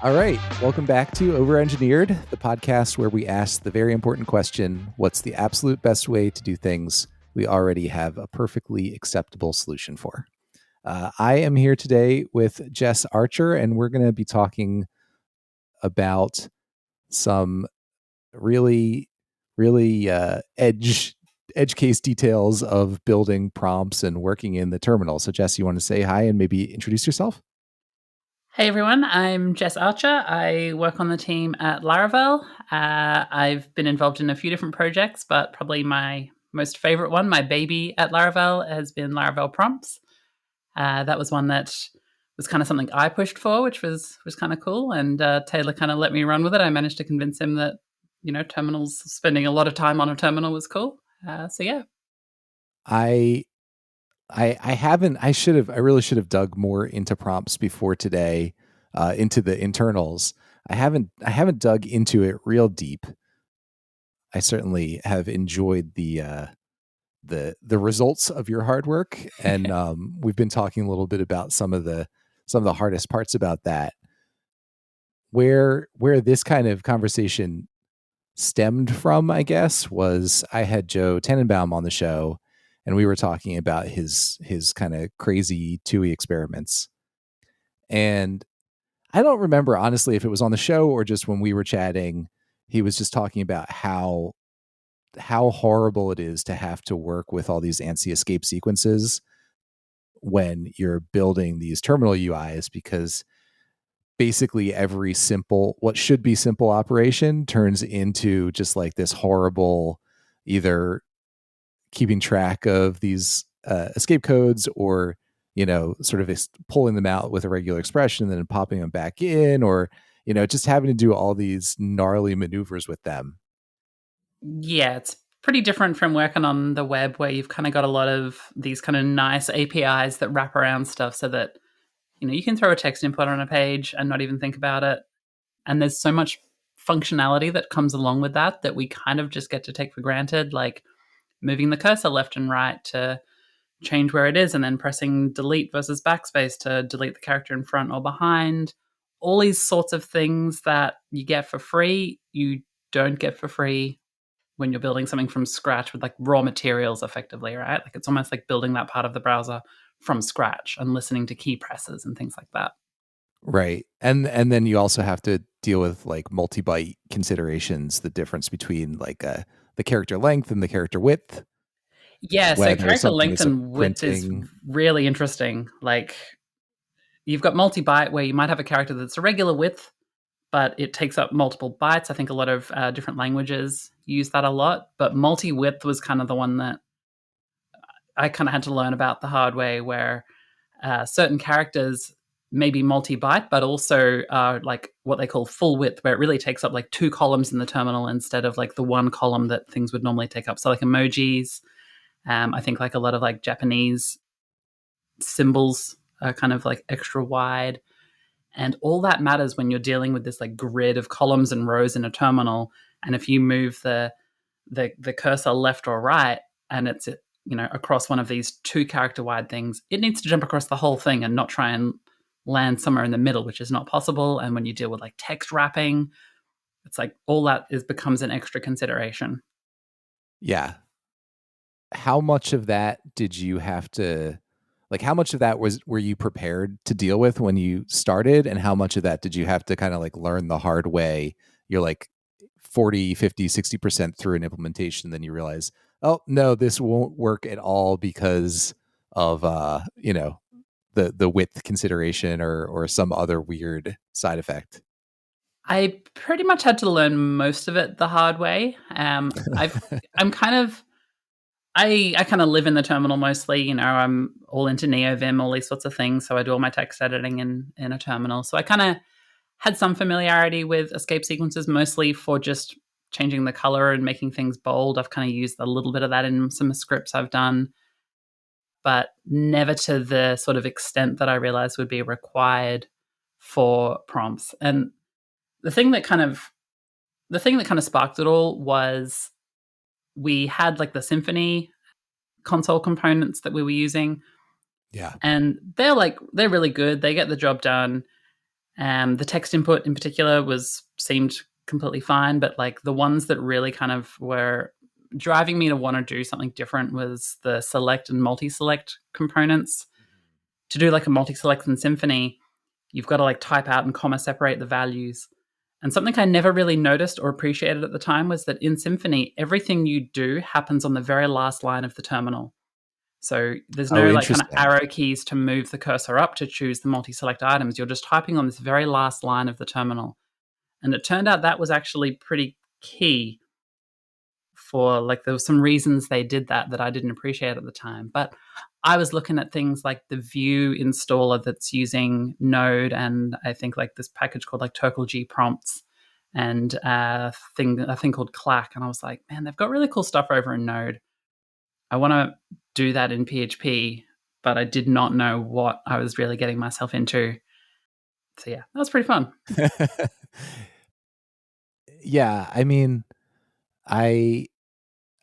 All right. Welcome back to Overengineered, the podcast where we ask the very important question, what's the absolute best way to do things we already have a perfectly acceptable solution for? I am here today with Jess Archer, and we're going to be talking about some really edge case details of building prompts and working in the terminal. So Jess, you want to say hi and maybe introduce yourself? Hey everyone, I'm Jess Archer. I work on the team at Laravel. I've been involved in a few different projects, but probably my most favorite one, my baby at Laravel, has been Laravel Prompts. That was one that was kind of something I pushed for, which was kind of cool. And Taylor kind of let me run with it. I managed to convince him that terminals, spending a lot of time on a terminal was cool. So yeah. I I haven't. I really should have dug more into prompts before today, into the internals. I haven't dug into it real deep. I certainly have enjoyed the results of your hard work, and we've been talking a little bit about some of the hardest parts about that. Where this kind of conversation stemmed from, I guess, was I had Joe Tannenbaum on the show, and we were talking about his kind of crazy TUI experiments. And I don't remember honestly if it was on the show or just when we were chatting. He was just talking about how horrible it is to have to work with all these ANSI escape sequences when you're building these terminal UIs, because basically every simple, what should be simple operation turns into just like this horrible, either keeping track of these escape codes, or sort of pulling them out with a regular expression and then popping them back in, or just having to do all these gnarly maneuvers with them. Yeah, it's pretty different from working on the web where you've kind of got a lot of these kind of nice APIs that wrap around stuff so that, you can throw a text input on a page and not even think about it. And there's so much functionality that comes along with that that we kind of just get to take for granted, like moving the cursor left and right to change where it is and then pressing delete versus backspace to delete the character in front or behind. All these sorts of things that you get for free, you don't get for free when you're building something from scratch with like raw materials effectively, right? Like it's almost like building that part of the browser from scratch and listening to key presses and things like that. Right. And then you also have to deal with like multi-byte considerations, the difference between like the character length and the character width, Yeah, so whether character something length is a and width is printing. really interesting. Like you've got multi-byte where you might have a character that's a regular width, but it takes up multiple bytes. I think a lot of different languages use that a lot, but multi-width was kind of the one that I kind of had to learn about the hard way, where certain characters may be multi-byte, but also like what they call full width, where it really takes up like two columns in the terminal instead of like the one column that things would normally take up. So like emojis, I think like a lot of like Japanese symbols are kind of like extra wide. And all that matters when you're dealing with this like grid of columns and rows in a terminal. And if you move the cursor left or right, and it's across one of these two character wide things, it needs to jump across the whole thing and not try and land somewhere in the middle, which is not possible. And when you deal with like text wrapping, it's like all that is becomes an extra consideration. Yeah. How much of that did you have to, like, how much of that were you prepared to deal with when you started, and how much of that did you have to kind of like learn the hard way? You're like 40, 50, 60% through an implementation, then you realize, oh no, this won't work at all because of the width consideration, or some other weird side effect. I pretty much had to learn most of it the hard way. I'm kind of I kind of live in the terminal mostly. I'm all into NeoVim, all these sorts of things. So I do all my text editing in a terminal. So I kind of had some familiarity with escape sequences, mostly for just changing the color and making things bold. I've kind of used a little bit of that in some scripts I've done, but never to the sort of extent that I realized would be required for prompts. And the thing that kind of sparked it all was we had like the Symfony console components that we were using, Yeah. and they're really good. They get the job done. The text input in particular seemed completely fine, but like the ones that really kind of were driving me to want to do something different was the select and multi-select components. To do like a multi-select in Symfony, you've got to like type out and comma separate the values. And something I never really noticed or appreciated at the time was that in Symfony, everything you do happens on the very last line of the terminal. So there's Oh, no like kind of interesting. arrow keys to move the cursor up to choose the multi-select items. You're just typing on this very last line of the terminal. And it turned out that was actually pretty key for like there were some reasons they did that I didn't appreciate at the time. But I was looking at things like the Vue installer that's using Node and I think like this package called like Turkle Prompts and a thing called Clack. And I was like, man, they've got really cool stuff over in Node. I want to do that in PHP, but I did not know what I was really getting myself into. So yeah, that was pretty fun. Yeah, I mean, I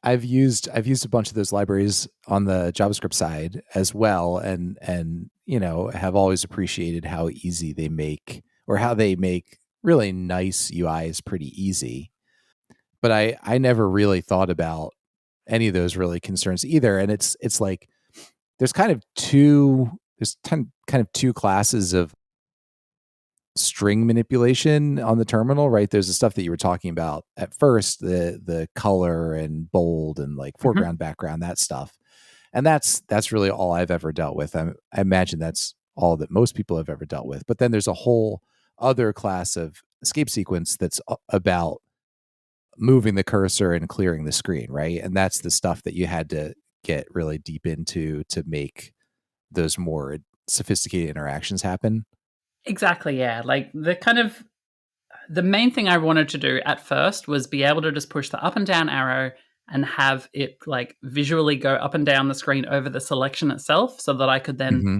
I've used a bunch of those libraries on the JavaScript side as well, and have always appreciated how easy they make, or how they make really nice UIs pretty easy. But I never really thought about any of those really concerns either. And it's like there's kind of two classes of string manipulation on the terminal, right? There's the stuff that you were talking about at first, the color and bold and like Mm-hmm. foreground, background, that stuff. And that's really all I've ever dealt with. I imagine that's all that most people have ever dealt with. But then there's a whole other class of escape sequence that's about moving the cursor and clearing the screen, right? And that's the stuff that you had to get really deep into to make those more sophisticated interactions happen. Exactly, yeah. Like the main thing I wanted to do at first was be able to just push the up and down arrow and have it like visually go up and down the screen over the selection itself so that I could then Mm-hmm.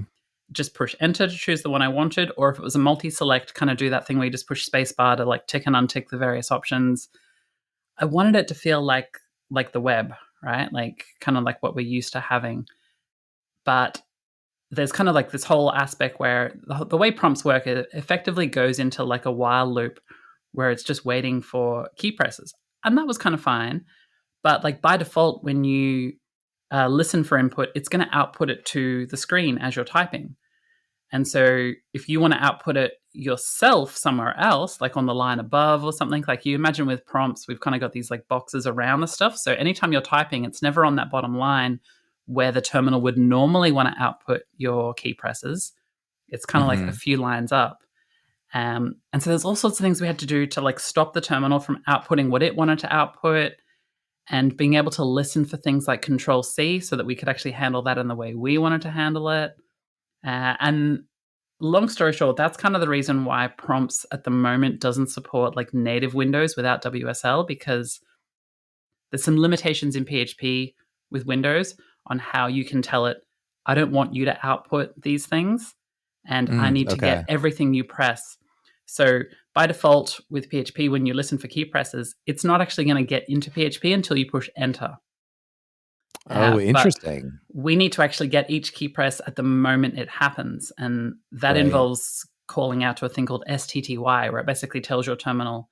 just push enter to choose the one I wanted, or if it was a multi-select, kind of do that thing where you just push spacebar to like tick and untick the various options. I wanted it to feel like the web, right? Like kind of like what we're used to having. But there's kind of like this whole aspect where the way prompts work, it effectively goes into like a while loop where it's just waiting for key presses. And that was kind of fine. But like by default, when you listen for input, it's going to output it to the screen as you're typing. And so if you want to output it yourself somewhere else, like on the line above or something, like you imagine with prompts, we've kind of got these like boxes around the stuff. So anytime you're typing, it's never on that bottom line where the terminal would normally want to output your key presses. It's kind of like a Mm-hmm. few lines up. And so there's all sorts of things we had to do to like stop the terminal from outputting what it wanted to output and being able to listen for things like Control C so that we could actually handle that in the way we wanted to handle it. And long story short, that's kind of the reason why prompts at the moment doesn't support like native Windows without WSL, because there's some limitations in PHP with Windows on how you can tell it, I don't want you to output these things and I need to get Okay. everything you press. So by default with PHP, when you listen for key presses, it's not actually going to get into PHP until you push enter. Oh, But interesting. we need to actually get each key press at the moment it happens. And that Right. involves calling out to a thing called STTY, where it basically tells your terminal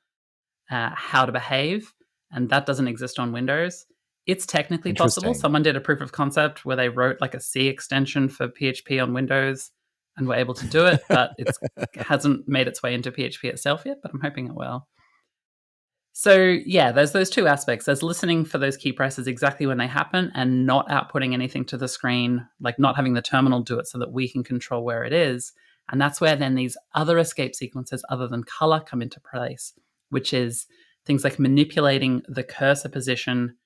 how to behave. And that doesn't exist on Windows. It's technically possible. Interesting. Someone did a proof of concept where they wrote like a C extension for PHP on Windows and were able to do it, but it hasn't made its way into PHP itself yet, but I'm hoping it will. So yeah, there's those two aspects. There's listening for those key presses exactly when they happen and not outputting anything to the screen, like not having the terminal do it so that we can control where it is. And that's where then these other escape sequences other than color come into place, which is things like manipulating the cursor position,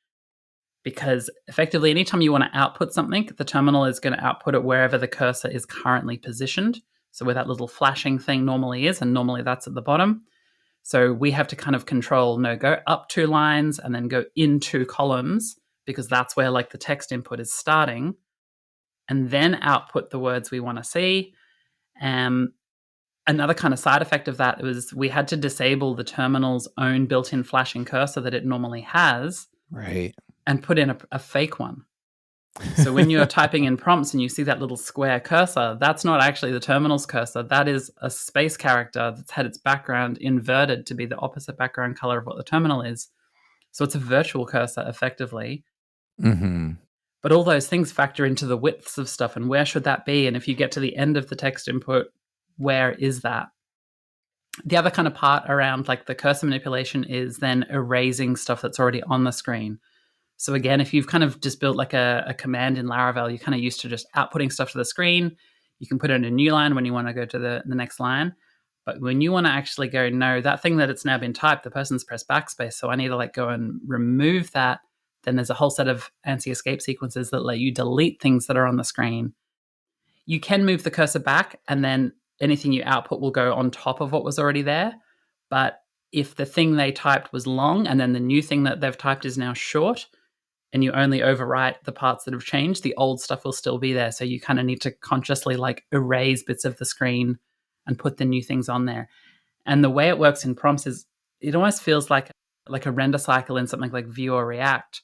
because effectively anytime you want to output something, the terminal is going to output it wherever the cursor is currently positioned. So where that little flashing thing normally is, and normally that's at the bottom. So we have to kind of control, no, go up two lines and then go in two columns, because that's where like the text input is starting, and then output the words we want to see. Another kind of side effect of that was we had to disable the terminal's own built-in flashing cursor that it normally has Right. and put in a fake one. So when you're typing in prompts and you see that little square cursor, that's not actually the terminal's cursor. That is a space character that's had its background inverted to be the opposite background color of what the terminal is. So it's a virtual cursor effectively. Mm-hmm. But all those things factor into the widths of stuff and where should that be? And if you get to the end of the text input, where is that? The other kind of part around like the cursor manipulation is then erasing stuff that's already on the screen. So again, if you've kind of just built like a command in Laravel, you're kind of used to just outputting stuff to the screen. You can put it in a new line when you want to go to the next line. But when you want to actually go, no, that thing that it's now been typed, the person's pressed backspace, so I need to like go and remove that. Then there's a whole set of ANSI escape sequences that let you delete things that are on the screen. You can move the cursor back and then anything you output will go on top of what was already there. But if the thing they typed was long and then the new thing that they've typed is now short, and you only overwrite the parts that have changed, the old stuff will still be there. So you kind of need to consciously like erase bits of the screen and put the new things on there. And the way it works in prompts is it almost feels like a render cycle in something like Vue or React,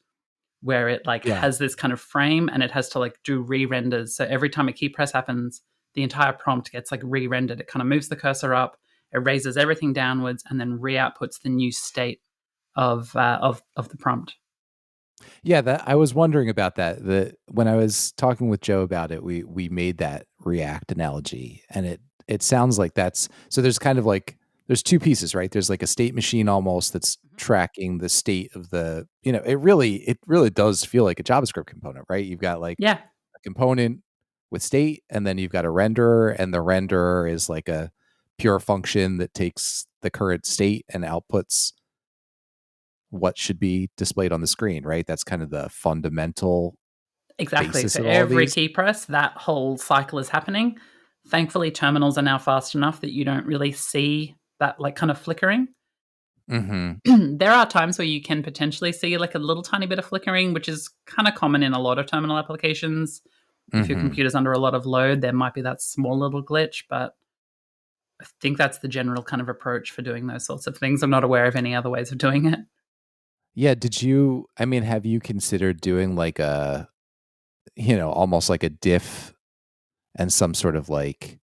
where it like Yeah. has this kind of frame and it has to like do re-renders. So every time a key press happens, the entire prompt gets like re-rendered. It kind of moves the cursor up, erases everything downwards, and then re-outputs the new state of the prompt. Yeah, that I was wondering about that. When I was talking with Joe about it, we made that React analogy, and it sounds like that's so. There's kind of like there's two pieces, right? There's like a state machine almost that's tracking the state of the. It really does feel like a JavaScript component, right? You've got like Yeah, a component with state, and then you've got a renderer, and the renderer is like a pure function that takes the current state and outputs what should be displayed on the screen, right? That's kind of the fundamental exactly. basis So of all every these. key press, that whole cycle is happening. Thankfully, terminals are now fast enough that you don't really see that like kind of flickering. Mm-hmm. There are times where you can potentially see like a little tiny bit of flickering, which is kind of common in a lot of terminal applications. If your Mm-hmm. computer's under a lot of load, there might be that small little glitch, but I think that's the general kind of approach for doing those sorts of things. I'm not aware of any other ways of doing it. Yeah. Have you considered doing like almost like a diff and some sort of like,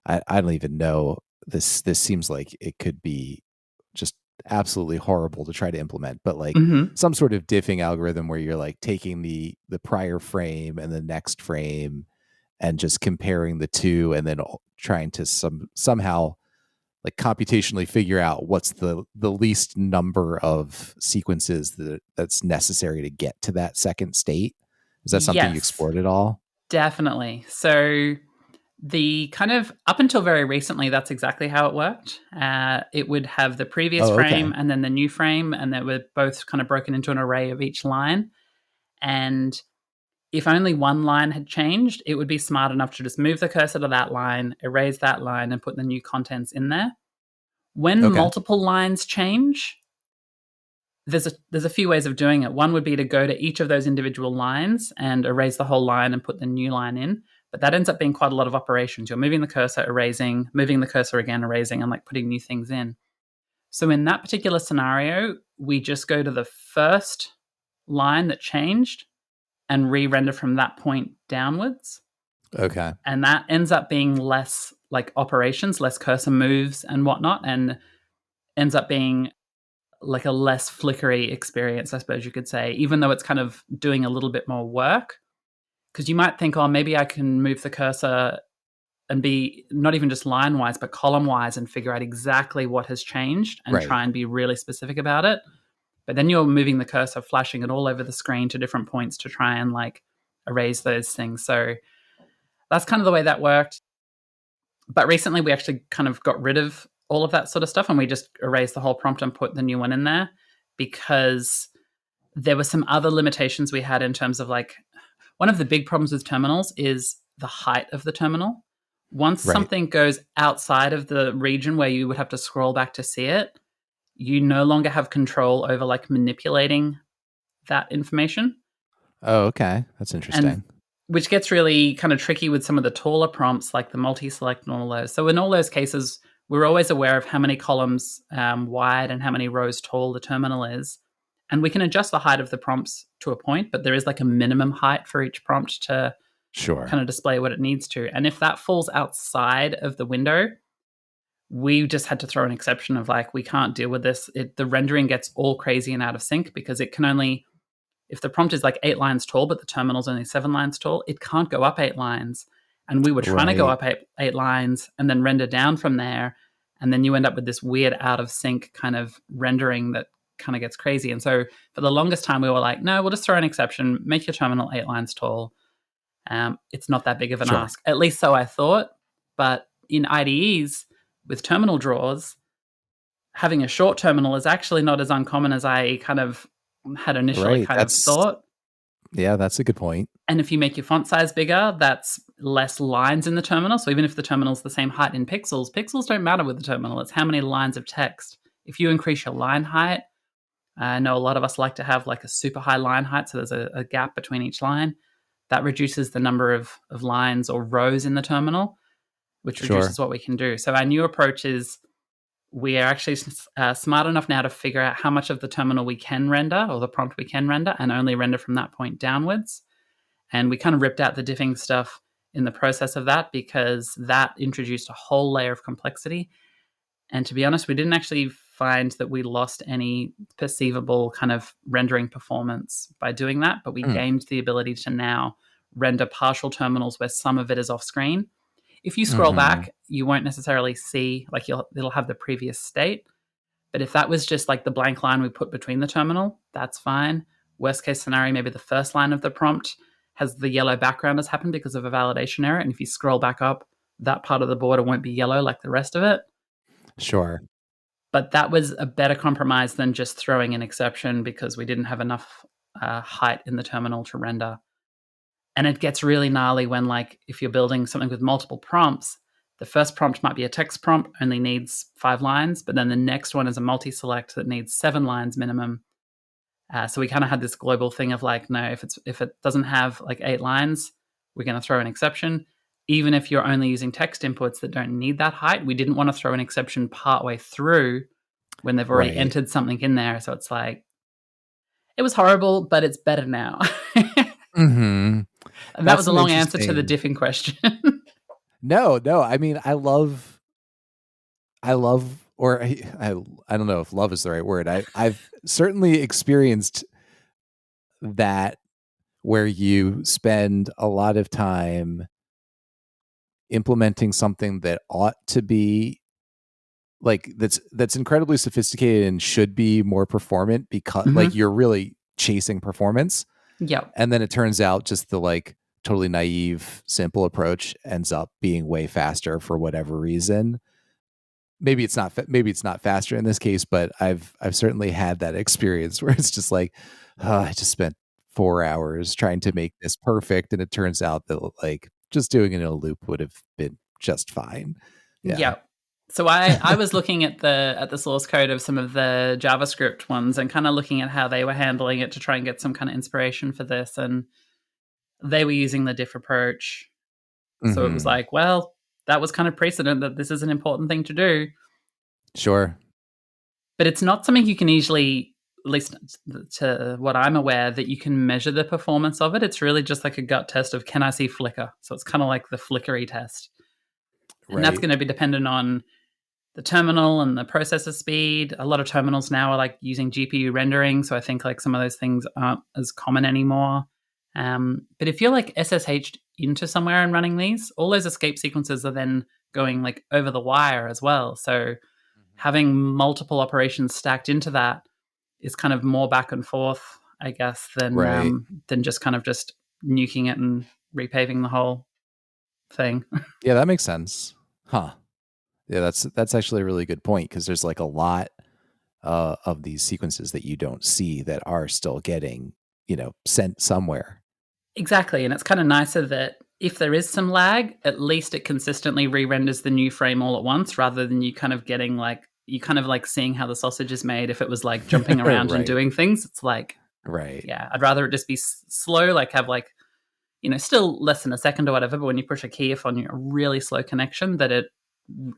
I don't even know. This seems like it could be just absolutely horrible to try to implement, but like Mm-hmm. some sort of diffing algorithm where you're like taking the prior frame and the next frame and just comparing the two and then trying to somehow like computationally figure out what's the least number of sequences that's necessary to get to that second state. Is that something you Yes, explored at all? definitely. So the kind of up until very recently, that's exactly how it worked. It would have the previous Oh, frame okay. and then the new frame, and they were both kind of broken into an array of each line. And if only one line had changed, it would be smart enough to just move the cursor to that line, erase that line, and put the new contents in there. When Okay. multiple lines change, there's a few ways of doing it. One would be to go to each of those individual lines and erase the whole line and put the new line in. But that ends up being quite a lot of operations. You're moving the cursor, erasing, moving the cursor again, erasing, and like putting new things in. So in that particular scenario, we just go to the first line that changed and re-render from that point downwards. Okay. And that ends up being less like operations, less cursor moves and whatnot, and ends up being like a less flickery experience, I suppose you could say, even though it's kind of doing a little bit more work. Because you might think, oh, maybe I can move the cursor and be not even just line wise, but column wise and figure out exactly what has changed and Right. try and be really specific about it. But then you're moving the cursor, flashing it all over the screen to different points to try and like erase those things. So that's kind of the way that worked. But recently we actually kind of got rid of all of that sort of stuff and we just erased the whole prompt and put the new one in there because there were some other limitations we had in terms of like one of the big problems with terminals is the height of the terminal. Once Right. something goes outside of the region where you would have to scroll back to see it, you no longer have control over like manipulating that information. Oh, okay. That's And interesting. which gets really kind of tricky with some of the taller prompts like the multi-select and all those. So in all those cases, we're always aware of how many columns wide and how many rows tall the terminal is. And we can adjust the height of the prompts to a point, but there is like a minimum height for each prompt to Sure. kind of display what it needs to. And if that falls outside of the window, we just had to throw an exception of like, we can't deal with this. The rendering gets all crazy and out of sync because it can only, if the prompt is like 8 lines tall, but the terminal's only 7 lines tall, it can't go up 8 lines. And we were trying to go Right. up eight lines and then render down from there. And then you end up with this weird out of sync kind of rendering that kind of gets crazy. And so for the longest time, we were like, no, we'll just throw an exception, make your terminal 8 lines tall. It's not that big of an Sure. ask. At least so I thought. But in IDEs with terminal draws, having a short terminal is actually not as uncommon as I kind of had initially Right. kind of thought. Yeah, that's a good point. And if you make your font size bigger, that's less lines in the terminal. So even if the terminal's the same height in pixels, pixels don't matter with the terminal. It's how many lines of text. If you increase your line height, I know a lot of us like to have like a super high line height, so there's a gap between each line. That reduces the number of lines or rows in the terminal, which reduces what we can do. So our new approach is we are actually smart enough now to figure out how much of the terminal we can render or the prompt we can render and only render from that point downwards. And we kind of ripped out the diffing stuff in the process of that because that introduced a whole layer of complexity. And to be honest, we didn't actually find that we lost any perceivable kind of rendering performance by doing that, but we gained the ability to now render partial terminals where some of it is off screen. If you scroll back, you won't necessarily see, like it'll have the previous state. But if that was just like the blank line we put between the terminal, that's fine. Worst case scenario, maybe the first line of the prompt has the yellow background has happened because of a validation error. And if you scroll back up, that part of the border won't be yellow like the rest of it. Sure. But that was a better compromise than just throwing an exception because we didn't have enough height in the terminal to render. And it gets really gnarly when, like, if you're building something with multiple prompts, the first prompt might be a text prompt, only needs 5 lines, but then the next one is a multi-select that needs 7 lines minimum. So we kind of had this global thing of like, no, if it doesn't have like 8 lines, we're going to throw an exception. Even if you're only using text inputs that don't need that height, we didn't want to throw an exception partway through when they've already entered something in there. So it's like, it was horrible, but it's better now. Mm-hmm. And that was a long answer to the diffing question. No. I mean, I love, or I don't know if love is the right word. I've certainly experienced that where you spend a lot of time implementing something that ought to be like that's incredibly sophisticated and should be more performant because like you're really chasing performance. Yep. And then it turns out just the like totally naive, simple approach ends up being way faster for whatever reason. Maybe it's not faster in this case, but I've certainly had that experience where it's just like, oh, I just spent 4 hours trying to make this perfect, and it turns out that like just doing it in a loop would have been just fine. Yeah. Yep. So I was looking at the source code of some of the JavaScript ones and kind of looking at how they were handling it to try and get some kind of inspiration for this, and they were using the diff approach. So it was like, well, that was kind of precedent that this is an important thing to do. Sure. But it's not something you can easily, at least to what I'm aware, that you can measure the performance of it. It's really just like a gut test of, can I see flicker? So it's kind of like the flickery test. And that's going to be dependent on the terminal and the processor speed. A lot of terminals now are like using GPU rendering. So I think like some of those things aren't as common anymore. But if you're like SSH'd into somewhere and running these, all those escape sequences are then going like over the wire as well. So having multiple operations stacked into that is kind of more back and forth, I guess, than just kind of just nuking it and repaving the whole thing. Yeah, that makes sense. Huh. Yeah, that's actually a really good point because there's like a lot of these sequences that you don't see that are still getting, sent somewhere. Exactly. And it's kind of nicer that if there is some lag, at least it consistently re-renders the new frame all at once rather than you kind of getting like, you kind of like seeing how the sausage is made. If it was like jumping around and doing things, it's like, yeah, I'd rather it just be slow, like have like, still less than a second or whatever. But when you push a key if on a really slow connection, that it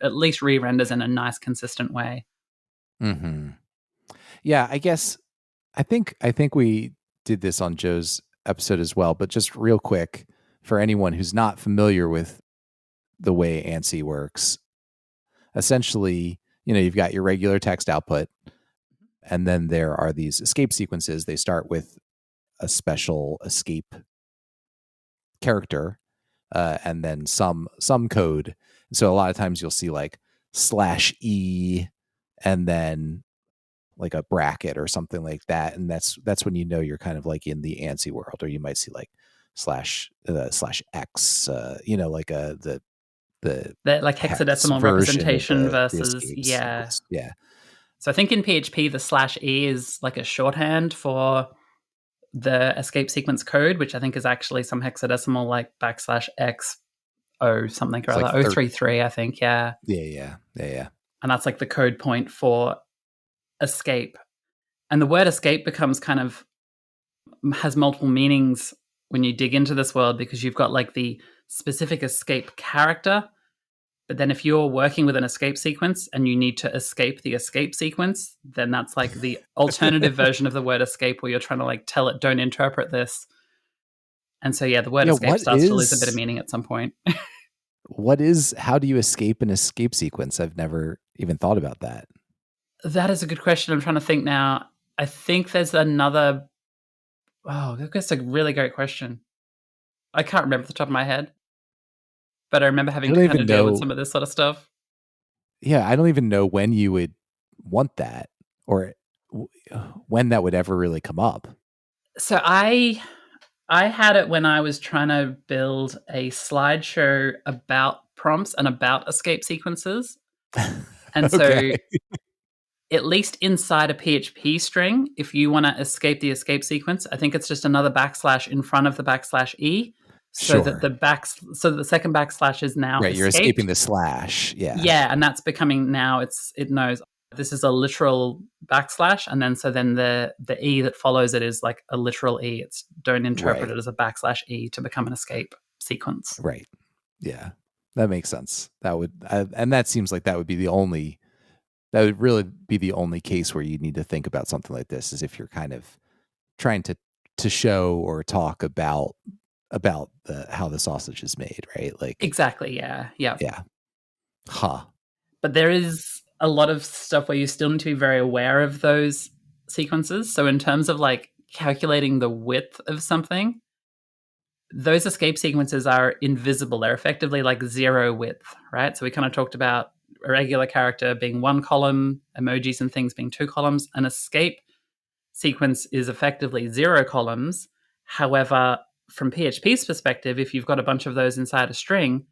at least re-renders in a nice, consistent way. Yeah, I guess I think we did this on Joe's episode as well, but just real quick for anyone who's not familiar with the way ANSI works, essentially, you've got your regular text output, and then there are these escape sequences. They start with a special escape character, and then some code. So a lot of times you'll see like /E and then like a bracket or something like that, and that's when you're kind of like in the ANSI world. Or you might see like /X, like the That like hex hexadecimal version of representation the versus, escape yeah. sequence. Yeah. So I think in PHP, the /E is like a shorthand for the escape sequence code, which I think is actually some hexadecimal like \X O something or It's like other, 033, I think, yeah. yeah. And that's like the code point for escape. And the word escape becomes kind of has multiple meanings when you dig into this world, because you've got like the specific escape character. But then if you're working with an escape sequence and you need to escape the escape sequence, then that's like the alternative version of the word escape, where you're trying to like tell it, don't interpret this. And so, yeah, the word Yeah, escape starts to lose a bit of meaning at some point. how do you escape an escape sequence? I've never even thought about that. That is a good question. I'm trying to think now. I think there's another. Oh, that's a really great question. I can't remember off the top of my head, but I remember I having don't to kind even of deal with know. some of this sort of stuff. Yeah, I don't even know when you would want that, or when that would ever really come up. So I had it when I was trying to build a slideshow about prompts and about escape sequences. And Okay. so, at least inside a PHP string, if you want to escape the escape sequence, I think it's just another backslash in front of the /E, so that Sure. the second backslash is now Right, you're escaping escaped. the slash. Yeah. Yeah, and that's becoming now it knows this is a literal backslash, and then the E that follows it is like a literal E. It's don't interpret Right. it as a /E to become an escape sequence. Right. Yeah. That makes sense. And that seems like that would really be the only case where you need to think about something like this, is if you're kind of trying to show or talk about how the sausage is made, right? Like, Exactly. Yeah. Yeah. yeah. Huh. But there is a lot of stuff where you still need to be very aware of those sequences. So in terms of like calculating the width of something, those escape sequences are invisible. They're effectively like zero width, right? So we kind of talked about a regular character being one column, emojis and things being two columns. An escape sequence is effectively zero columns. However, from PHP's perspective, if you've got a bunch of those inside a string,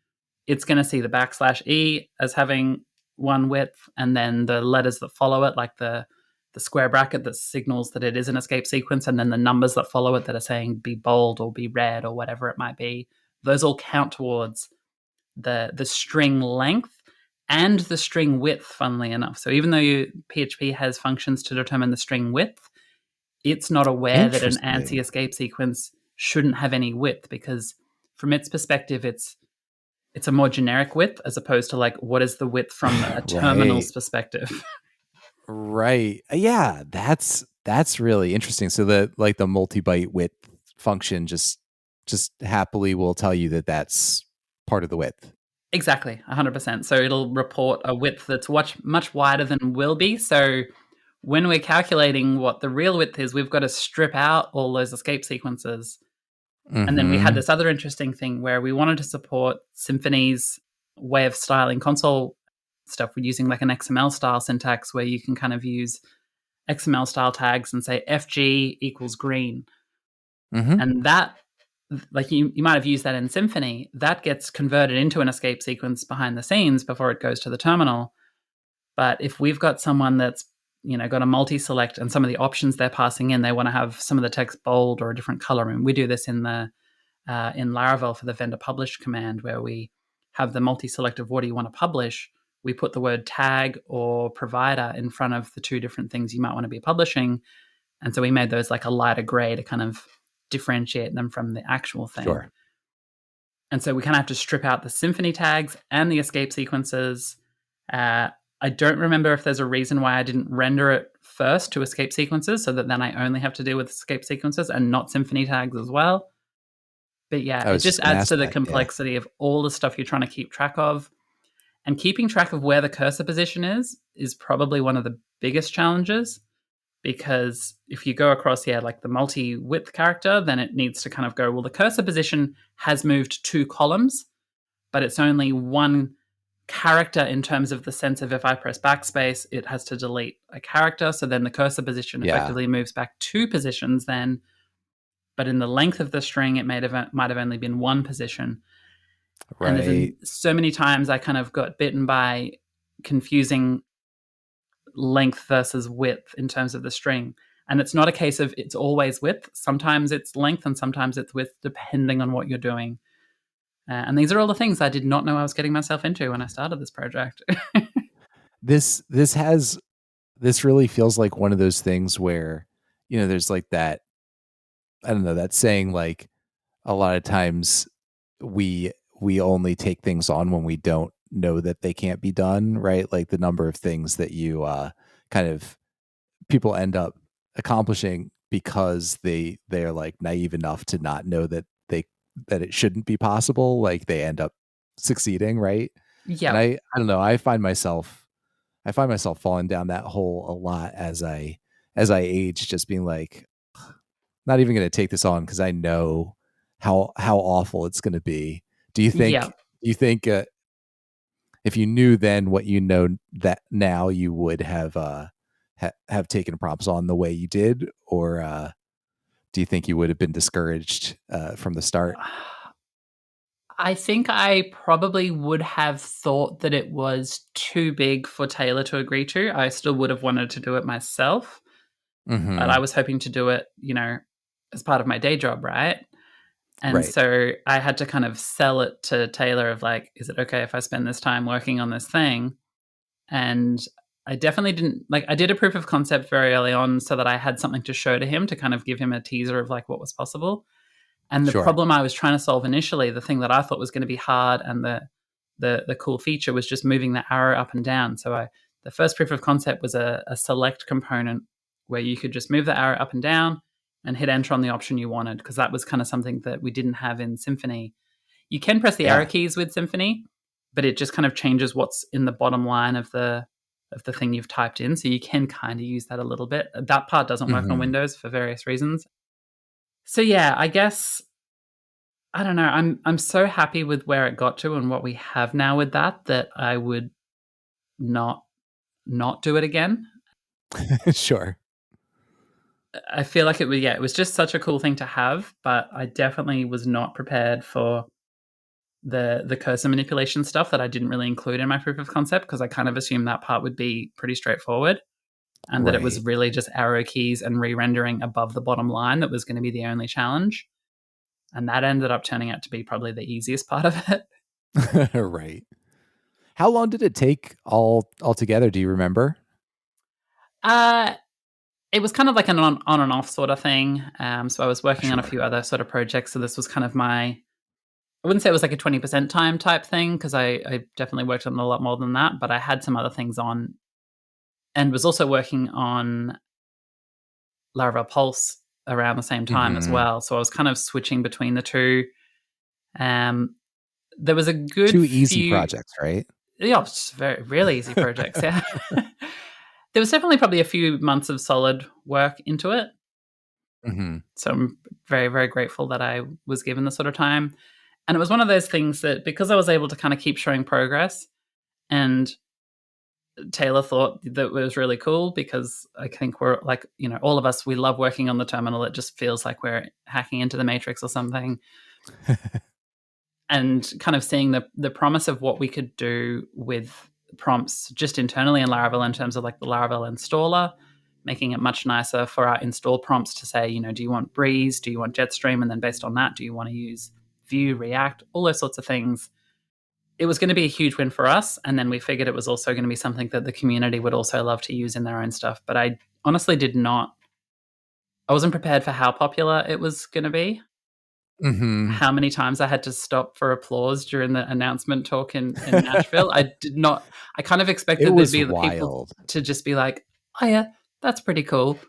it's going to see the /E as having one width, and then the letters that follow it, like the square bracket that signals that it is an escape sequence, and then the numbers that follow it that are saying be bold or be red or whatever it might be. Those all count towards the string length and the string width, funnily enough. So even though PHP has functions to determine the string width, it's not aware that an ANSI Interesting. escape sequence shouldn't have any width, because from its perspective, it's a more generic width, as opposed to like what is the width from a Right. terminal's perspective. Right. Yeah, that's really interesting. So the multi-byte width function just happily will tell you that that's part of the width. Exactly, 100%. So it'll report a width that's much wider than will be. So when we're calculating what the real width is, we've got to strip out all those escape sequences. And then we had Mhm. this other interesting thing where we wanted to support Symfony's way of styling console stuff. We're using like an XML style syntax where you can kind of use XML style tags and say FG equals green. Mhm. And that, like you might have used that in Symfony, that gets converted into an escape sequence behind the scenes before it goes to the terminal. But if we've got someone that's got a multi-select and some of the options they're passing in, they want to have some of the text bold or a different color. And we do this in Laravel for the vendor publish command, where we have the multi-select of what do you want to publish. We put the word tag or provider in front of the two different things you might want to be publishing. And so we made those like a lighter gray to kind of differentiate them from the actual thing. Sure. And so we kind of have to strip out the Symfony tags and the escape sequences. I don't remember if there's a reason why I didn't render it first to escape sequences so that then I only have to deal with escape sequences and not Symfony tags as well. But yeah, I it was just just going to adds ask to the that. Yeah. complexity of all the stuff you're trying to keep track of. And keeping track of where the cursor position is probably one of the biggest challenges, because if you go across, like the multi-width character, then it needs to kind of go, well, the cursor position has moved 2 columns, but it's only one character in terms of the sense of if I press backspace, it has to delete a character. So then the cursor position Yeah. effectively moves back 2 positions then, but in the length of the string, it might have only been 1 position. And there's Right. so many times I kind of got bitten by confusing length versus width in terms of the string. And it's not a case of it's always width. Sometimes it's length and sometimes it's width, depending on what you're doing. And these are all the things I did not know I was getting myself into when I started this project. This has this really feels like one of those things where, there's like that, I don't know, that saying, like, a lot of times we only take things on when we don't know that they can't be done, right? Like the number of things that you kind of people end up accomplishing because they're like naive enough to not know that it shouldn't be possible, like they end up succeeding, right? And Yep. I don't know, I find myself falling down that hole a lot as I age, just being like, not even going to take this on because I know how awful it's going to be. Do you think? Yep. Do you think if you knew then what you know that now, you would have taken prompts on the way you did, or do you think you would have been discouraged from the start? I think I probably would have thought that it was too big for Taylor to agree to. I still would have wanted to do it myself, but I Mm-hmm. was hoping to do it, as part of my day job, right? And Right. so I had to kind of sell it to Taylor of like, is it okay if I spend this time working on this thing? And I definitely didn't like, I did a proof of concept very early on so that I had something to show to him to kind of give him a teaser of like what was possible. And the Sure. problem I was trying to solve initially, the thing that I thought was going to be hard and the cool feature was just moving the arrow up and down. So the first proof of concept was a select component where you could just move the arrow up and down and hit enter on the option you wanted, because that was kind of something that we didn't have in Symfony. You can press the arrow Yeah. keys with Symfony, but it just kind of changes what's in the bottom line of the thing you've typed in. So you can kind of use that a little bit. That part doesn't work on Mm-hmm. Windows for various reasons. So yeah, I guess I don't know. I'm so happy with where it got to and what we have now with that I would not not do it again. Sure. I feel like it was just such a cool thing to have, but I definitely was not prepared for the cursor manipulation stuff that I didn't really include in my proof of concept, because I kind of assumed that part would be pretty straightforward and that it was Right. really just arrow keys and re-rendering above the bottom line that was going to be the only challenge. And that ended up turning out to be probably the easiest part of it. Right. How long did it take altogether? Do you remember? Uh it was kind of like an on and off sort of thing. So I was working on a Sure. few other sort of projects. So this was kind of I wouldn't say it was like a 20% time type thing, because I definitely worked on a lot more than that, but I had some other things on and was also working on Laravel Pulse around the same time as Mm-hmm. well. So I was kind of switching between the two. Um, there was a good Two easy few, projects, right? yeah, just very, really easy projects. Yeah. There was definitely probably a few months of solid work into it. Mm-hmm. So I'm very, very grateful that I was given the sort of time. And it was one of those things that because I was able to kind of keep showing progress, and Taylor thought that it was really cool, because I think we're like, all of us, we love working on the terminal. It just feels like we're hacking into the matrix or something. And kind of seeing the promise of what we could do with prompts just internally in Laravel in terms of like the Laravel installer, making it much nicer for our install prompts to say, do you want Breeze? Do you want Jetstream? And then based on that, do you want to use Vue, React, all those sorts of things? It was going to be a huge win for us. And then we figured it was also going to be something that the community would also love to use in their own stuff. But I honestly I wasn't prepared for how popular it was going to be. Hmm. how many times I had to stop for applause during the announcement talk in Nashville. I did not, I kind of It expected there'd was be the people wild. to just be like, oh yeah, that's pretty cool.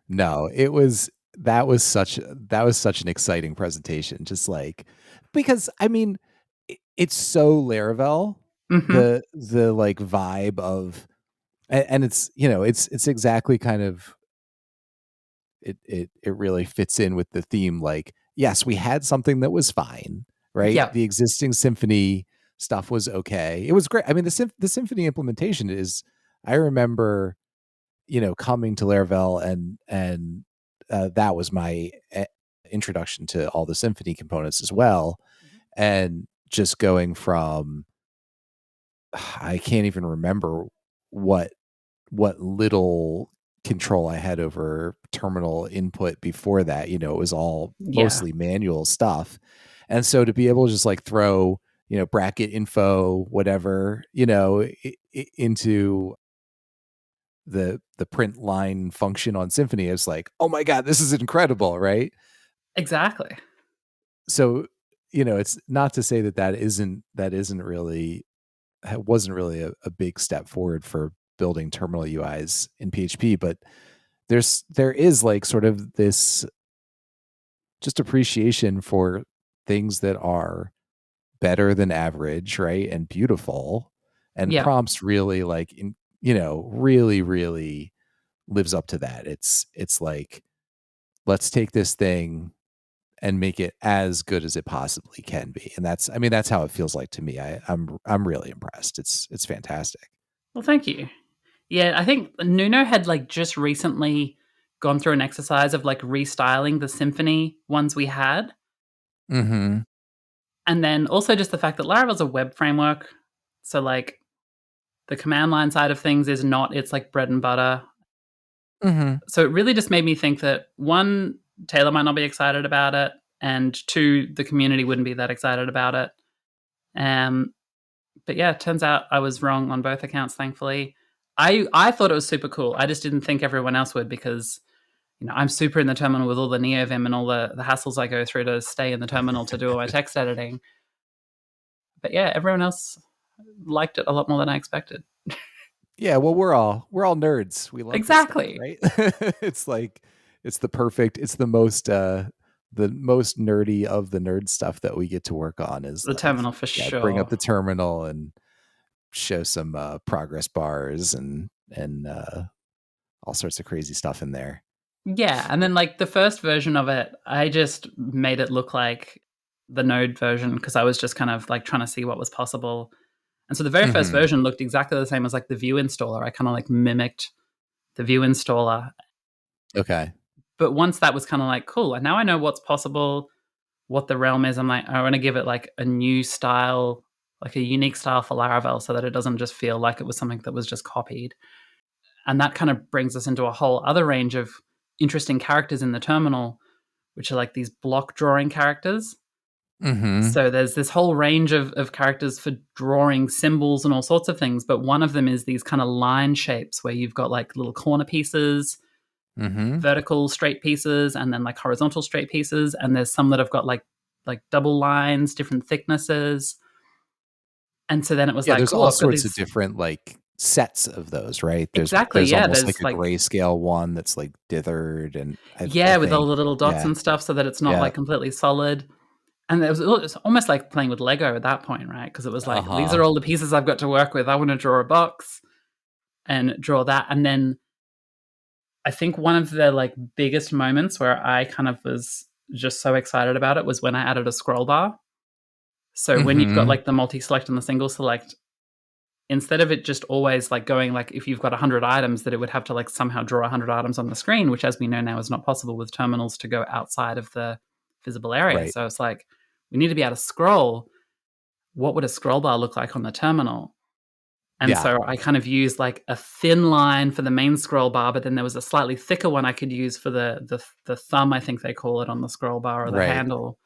No, that was such an exciting presentation. Just like, because I mean, it's so Laravel, Hmm. the like vibe of, and it's, it's exactly kind of, it really fits in with the theme. Like, yes, we had something that was fine, right? Yeah, The existing Symfony stuff was okay. It was great. I mean, the Symfony implementation is, I remember, coming to Laravel, and that was my introduction to all the Symfony components as well, and just going from, I can't even remember what little control I had over terminal input before that. It was all yeah, mostly manual stuff. And so to be able to just like throw, bracket info, whatever, into the print line function on Symfony, is like, oh my God, this is incredible, right? exactly. So, it's not to say that that isn't really, wasn't really a big step forward for building terminal UIs in PHP, but there is like sort of this just appreciation for things that are better than average, right? And beautiful. And Yeah, prompts really like really, really lives up to that. It's like, let's take this thing and make it as good as it possibly can be. And that's, I mean, that's how it feels like to me. I'm really impressed. It's fantastic. well, thank you. Yeah, I think Nuno had like just recently gone through an exercise of like restyling the Symfony ones we had. Mhm. And then also just the fact that Laravel's a web framework. So like the command line side of things is not its like bread and butter. Mhm. So it really just made me think that one, Taylor might not be excited about it, and two, the community wouldn't be that excited about it. Um, but yeah, it turns out I was wrong on both accounts, thankfully. I thought it was super cool. I just didn't think everyone else would because I'm super in the terminal with all the NeoVim and all the hassles I go through to stay in the terminal to do all my text editing. But yeah, everyone else liked it a lot more than I expected. Yeah, well, we're all nerds. We love this stuff, Exactly. right? It's like, it's the most nerdy of the nerd stuff that we get to work on, is The like, terminal for yeah, bring up sure. the terminal and show some progress bars, and all sorts of crazy stuff in there. Yeah, and then like the first version of it, I just made it look like the Node version because I was just kind of like trying to see what was possible. And so the very first Mhm. version looked exactly the same as like the Vue installer. I kind of like mimicked the Vue installer. Okay. But once that was kind of like cool, and now I know what's possible, what the realm is. I'm like, I want to give it like a new style, like a unique style for Laravel so that it doesn't just feel like it was something that was just copied. And that kind of brings us into a whole other range of interesting characters in the terminal, which are like these block drawing characters. Mhm. So there's this whole range of characters for drawing symbols and all sorts of things. But one of them is these kind of line shapes where you've got like little corner pieces, Mhm. vertical straight pieces, and then like horizontal straight pieces. And there's some that have got like double lines, different thicknesses. And so then it was Yeah, like, there's cool, all I've got sorts of these. different like sets of those, right? Exactly. There's Yeah. almost like There's a like, grayscale one that's like dithered, and I yeah, with all think, the little dots yeah, and stuff so that it's not yeah, like completely solid. And it was almost like playing with Lego at that point, right? Because it was like, these uh-huh. are all the pieces I've got to work with. I want to draw a box and draw that. And then I think one of the like biggest moments where I kind of was just so excited about it was when I added a scroll bar. So when you've got Mhm. like the multi-select and the single select, instead of it just always like going like if you've got 100 items that it would have to like somehow draw 100 items on the screen, which as we know now is not possible with terminals to go outside of the visible area. Right. So it's like we need to be able to scroll. What would a scroll bar look like on the terminal? And Yeah. so I kind of used like a thin line for the main scroll bar, but then there was a slightly thicker one I could use for the thumb, I think they call it on the scroll bar or the Right. handle.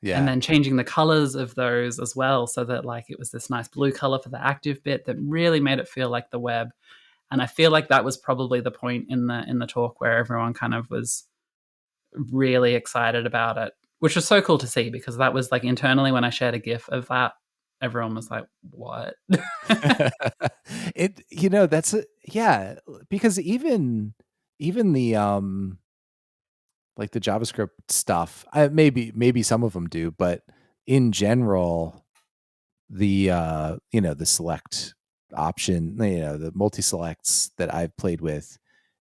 And Yeah. then changing the colors of those as well so that like it was this nice blue color for the active bit that really made it feel like the web. And I feel like that was probably the point in the talk where everyone kind of was really excited about it. which was so cool to see because that was like internally when I shared a GIF of that, everyone was like, "What?" That's yeah, because even the like the JavaScript stuff, maybe some of them do, but in general, the the select option, the multi selects that I've played with,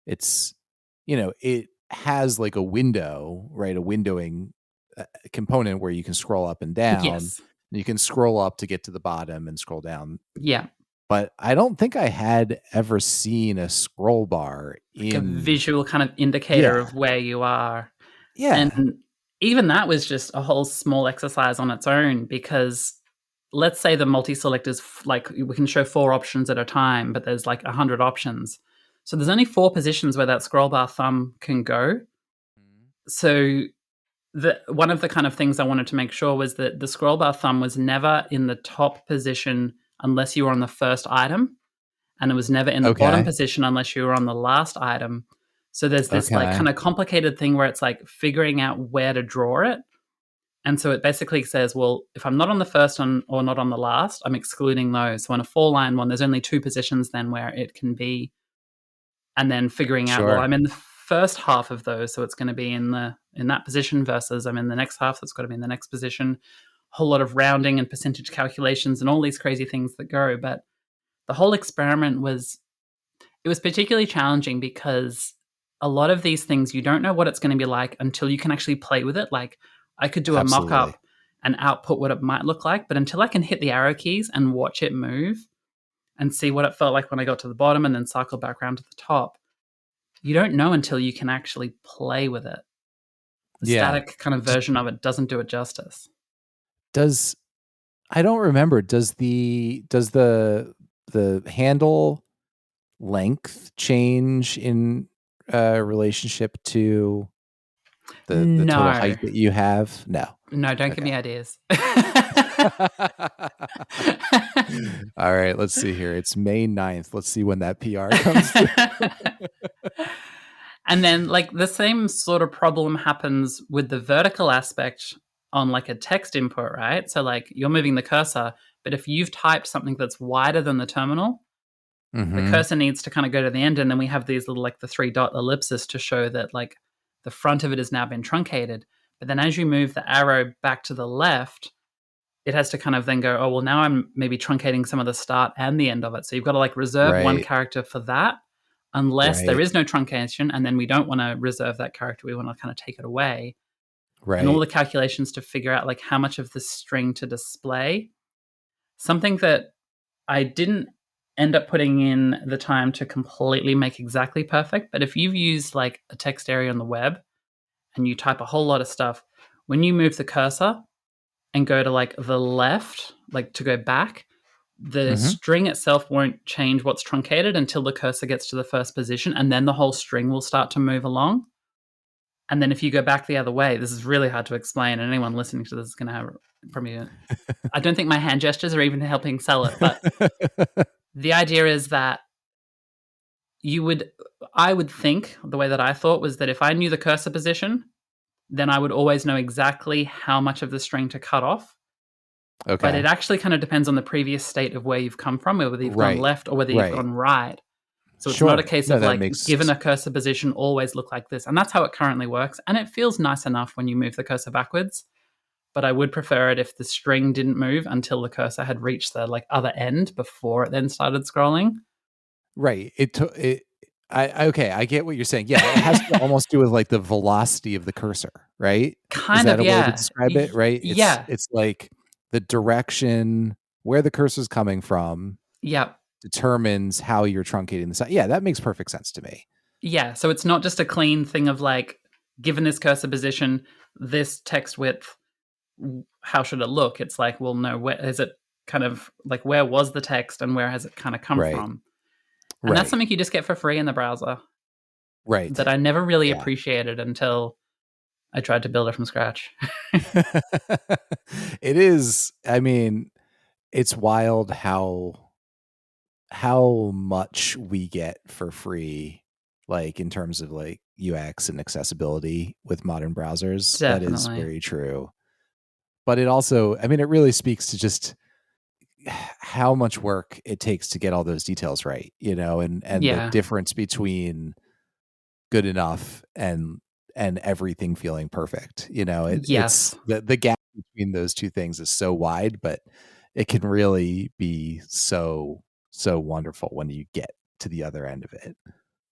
it's it has like a window, right? A windowing component where you can scroll up and down. Yes. And you can scroll up to get to the bottom and scroll down. Yeah. But I don't think I had ever seen a scroll bar Like a in. visual kind of indicator Yeah. of where you are. And Yeah. even that was just a whole small exercise on its own because let's say the multi-select is like we can show 4 options at a time, but there's like 100 options. So there's only 4 positions where that scroll bar thumb can go. So one of the kind of things I wanted to make sure was that the scroll bar thumb was never in the top position unless you were on the first item, and it was never in the bottom Okay. position unless you were on the last item. So there's this like Okay. kind of complicated thing where it's like figuring out where to draw it. And so it basically says, well, if I'm not on the first one or not on the last, I'm excluding those. So in a 4-line one, there's only 2 positions then where it can be, and then figuring out, well, Sure. I'm in the first half of those, so it's going to be in that position versus I'm in the next half, so it's got to be in the next position. A whole lot of rounding and percentage calculations and all these crazy things that go. But the whole experiment was particularly challenging because a lot of these things you don't know what it's going to be like until you can actually play with it. Like I could do a mock Absolutely. up and output what it might look like, but until I can hit the arrow keys and watch it move and see what it felt like when I got to the bottom and then cycle back around to the top, you don't know until you can actually play with it. The Yeah. static kind of version of it doesn't do it justice. Does I don't remember. Does the handle length change in relationship to the total No, height that you have? No. no, don't give Okay. me ideas. All right, let's see here. It's May 9th. Let's see when that PR comes through. And then, like, the same sort of problem happens with the vertical aspect on like a text input, right? So, like, you're moving the cursor, but if you've typed something that's wider than the terminal, the Mm-hmm. cursor needs to kind of go to the end. And then we have these little, like, the 3-dot ellipsis to show that, like, the front of it has now been truncated. But then as you move the arrow back to the left, it has to kind of then go, oh, well, now I'm maybe truncating some of the start and the end of it. So you've got to like reserve one Right. character for that, unless there Right. is no truncation. And then we don't want to reserve that character. We want to kind of take it away. And all Right. the calculations to figure out like how much of the string to display. Something that I didn't end up putting in the time to completely make exactly perfect. But if you've used like a text area on the web and you type a whole lot of stuff, when you move the cursor, and go to like the left, like to go back, the Mm-hmm. string itself won't change what's truncated until the cursor gets to the first position, and then the whole string will start to move along. And then if you go back the other way, this is really hard to explain, and anyone listening to this is going to have probably. I don't think my hand gestures are even helping sell it, but the idea is that I would think the way that I thought was that if I knew the cursor position, then I would always know exactly how much of the string to cut off. But it Okay. actually kind of depends on the previous state of where you've come from, whether you've gone Right. left or whether you've Right. gone right. So it's not a Sure. case No, of that like, makes. given a cursor position, always look like this. And that's how it currently works. And it feels nice enough when you move the cursor backwards. But I would prefer it if the string didn't move until the cursor had reached the like other end before it then started scrolling. Right. It took it. Okay, I get what you're saying. Yeah, it has to almost do with like the velocity of the cursor, right? Is Kind that of, a way to yeah. describe it? Right? It's Yeah. it's like the direction where the cursor's coming from Yeah. determines how you're truncating the side. Yeah, that makes perfect sense to me. Yeah. So it's not just a clean thing of like, given this cursor position, this text width, how should it look? It's like, well, no, where is it kind of like where was the text and where has it kind of come Right. from? And that's Right. something you just get for free in the browser Right. that I never really Yeah. appreciated until I tried to build it from scratch. It is, I mean, it's wild how much we get for free like in terms of like UX and accessibility with modern browsers. That is Definitely. very true. But it also, I mean, it really speaks to just how much work it takes to get all those details right, and the Yeah. difference between good enough and everything feeling perfect. It's Yes. the gap between those two things is so wide, but it can really be so wonderful when you get to the other end of it.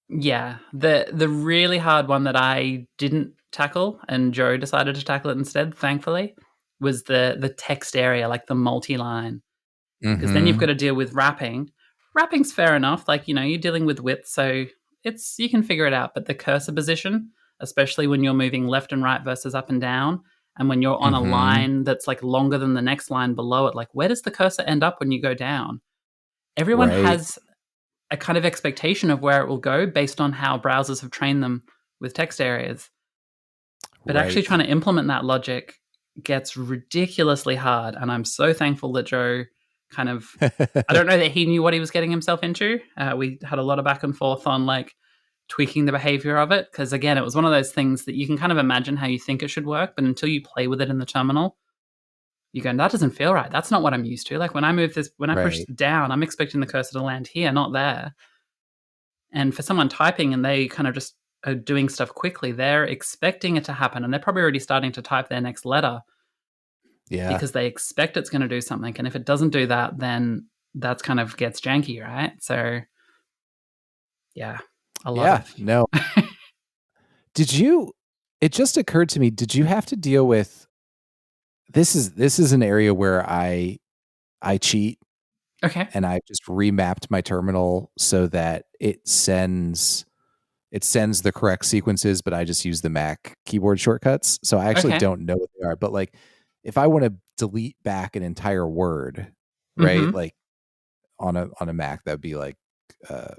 Yeah. The really hard one that I didn't tackle and Joe decided to tackle it instead, thankfully, was the text area, like the multi-line. Because then you've got Mhm. to deal with wrapping. Wrapping's fair enough. Like, you're dealing with width, so you can figure it out. But the cursor position, especially when you're moving left and right versus up and down, and when you're on a Mhm. line that's like longer than the next line below it, like where does the cursor end up when you go down? Everyone Right. has a kind of expectation of where it will go based on how browsers have trained them with text areas. But actually Right. trying to implement that logic gets ridiculously hard. And I'm so thankful that Joe kind of, I don't know that he knew what he was getting himself into. We had a lot of back and forth on like tweaking the behavior of it. Cause again, it was one of those things that you can kind of imagine how you think it should work, but until you play with it in the terminal, you go, that doesn't feel right. That's not what I'm used to. Like when I push Right. down, I'm expecting the cursor to land here, not there. And for someone typing and they kind of just are doing stuff quickly, they're expecting it to happen and they're probably already starting to type their next letter Yeah. because they expect it's going to do something. And if it doesn't do that, then that's kind of gets janky, right? So, yeah, a lot Yeah. of. No. Did you it just occurred to me, did you have to deal with this is an area where I cheat Okay. and I just remapped my terminal so that it sends the correct sequences, but I just use the Mac keyboard shortcuts. So I actually Okay. don't know what they are. But like if I want to delete back an entire word, right? Mm-hmm. Like on a Mac, that would be like uh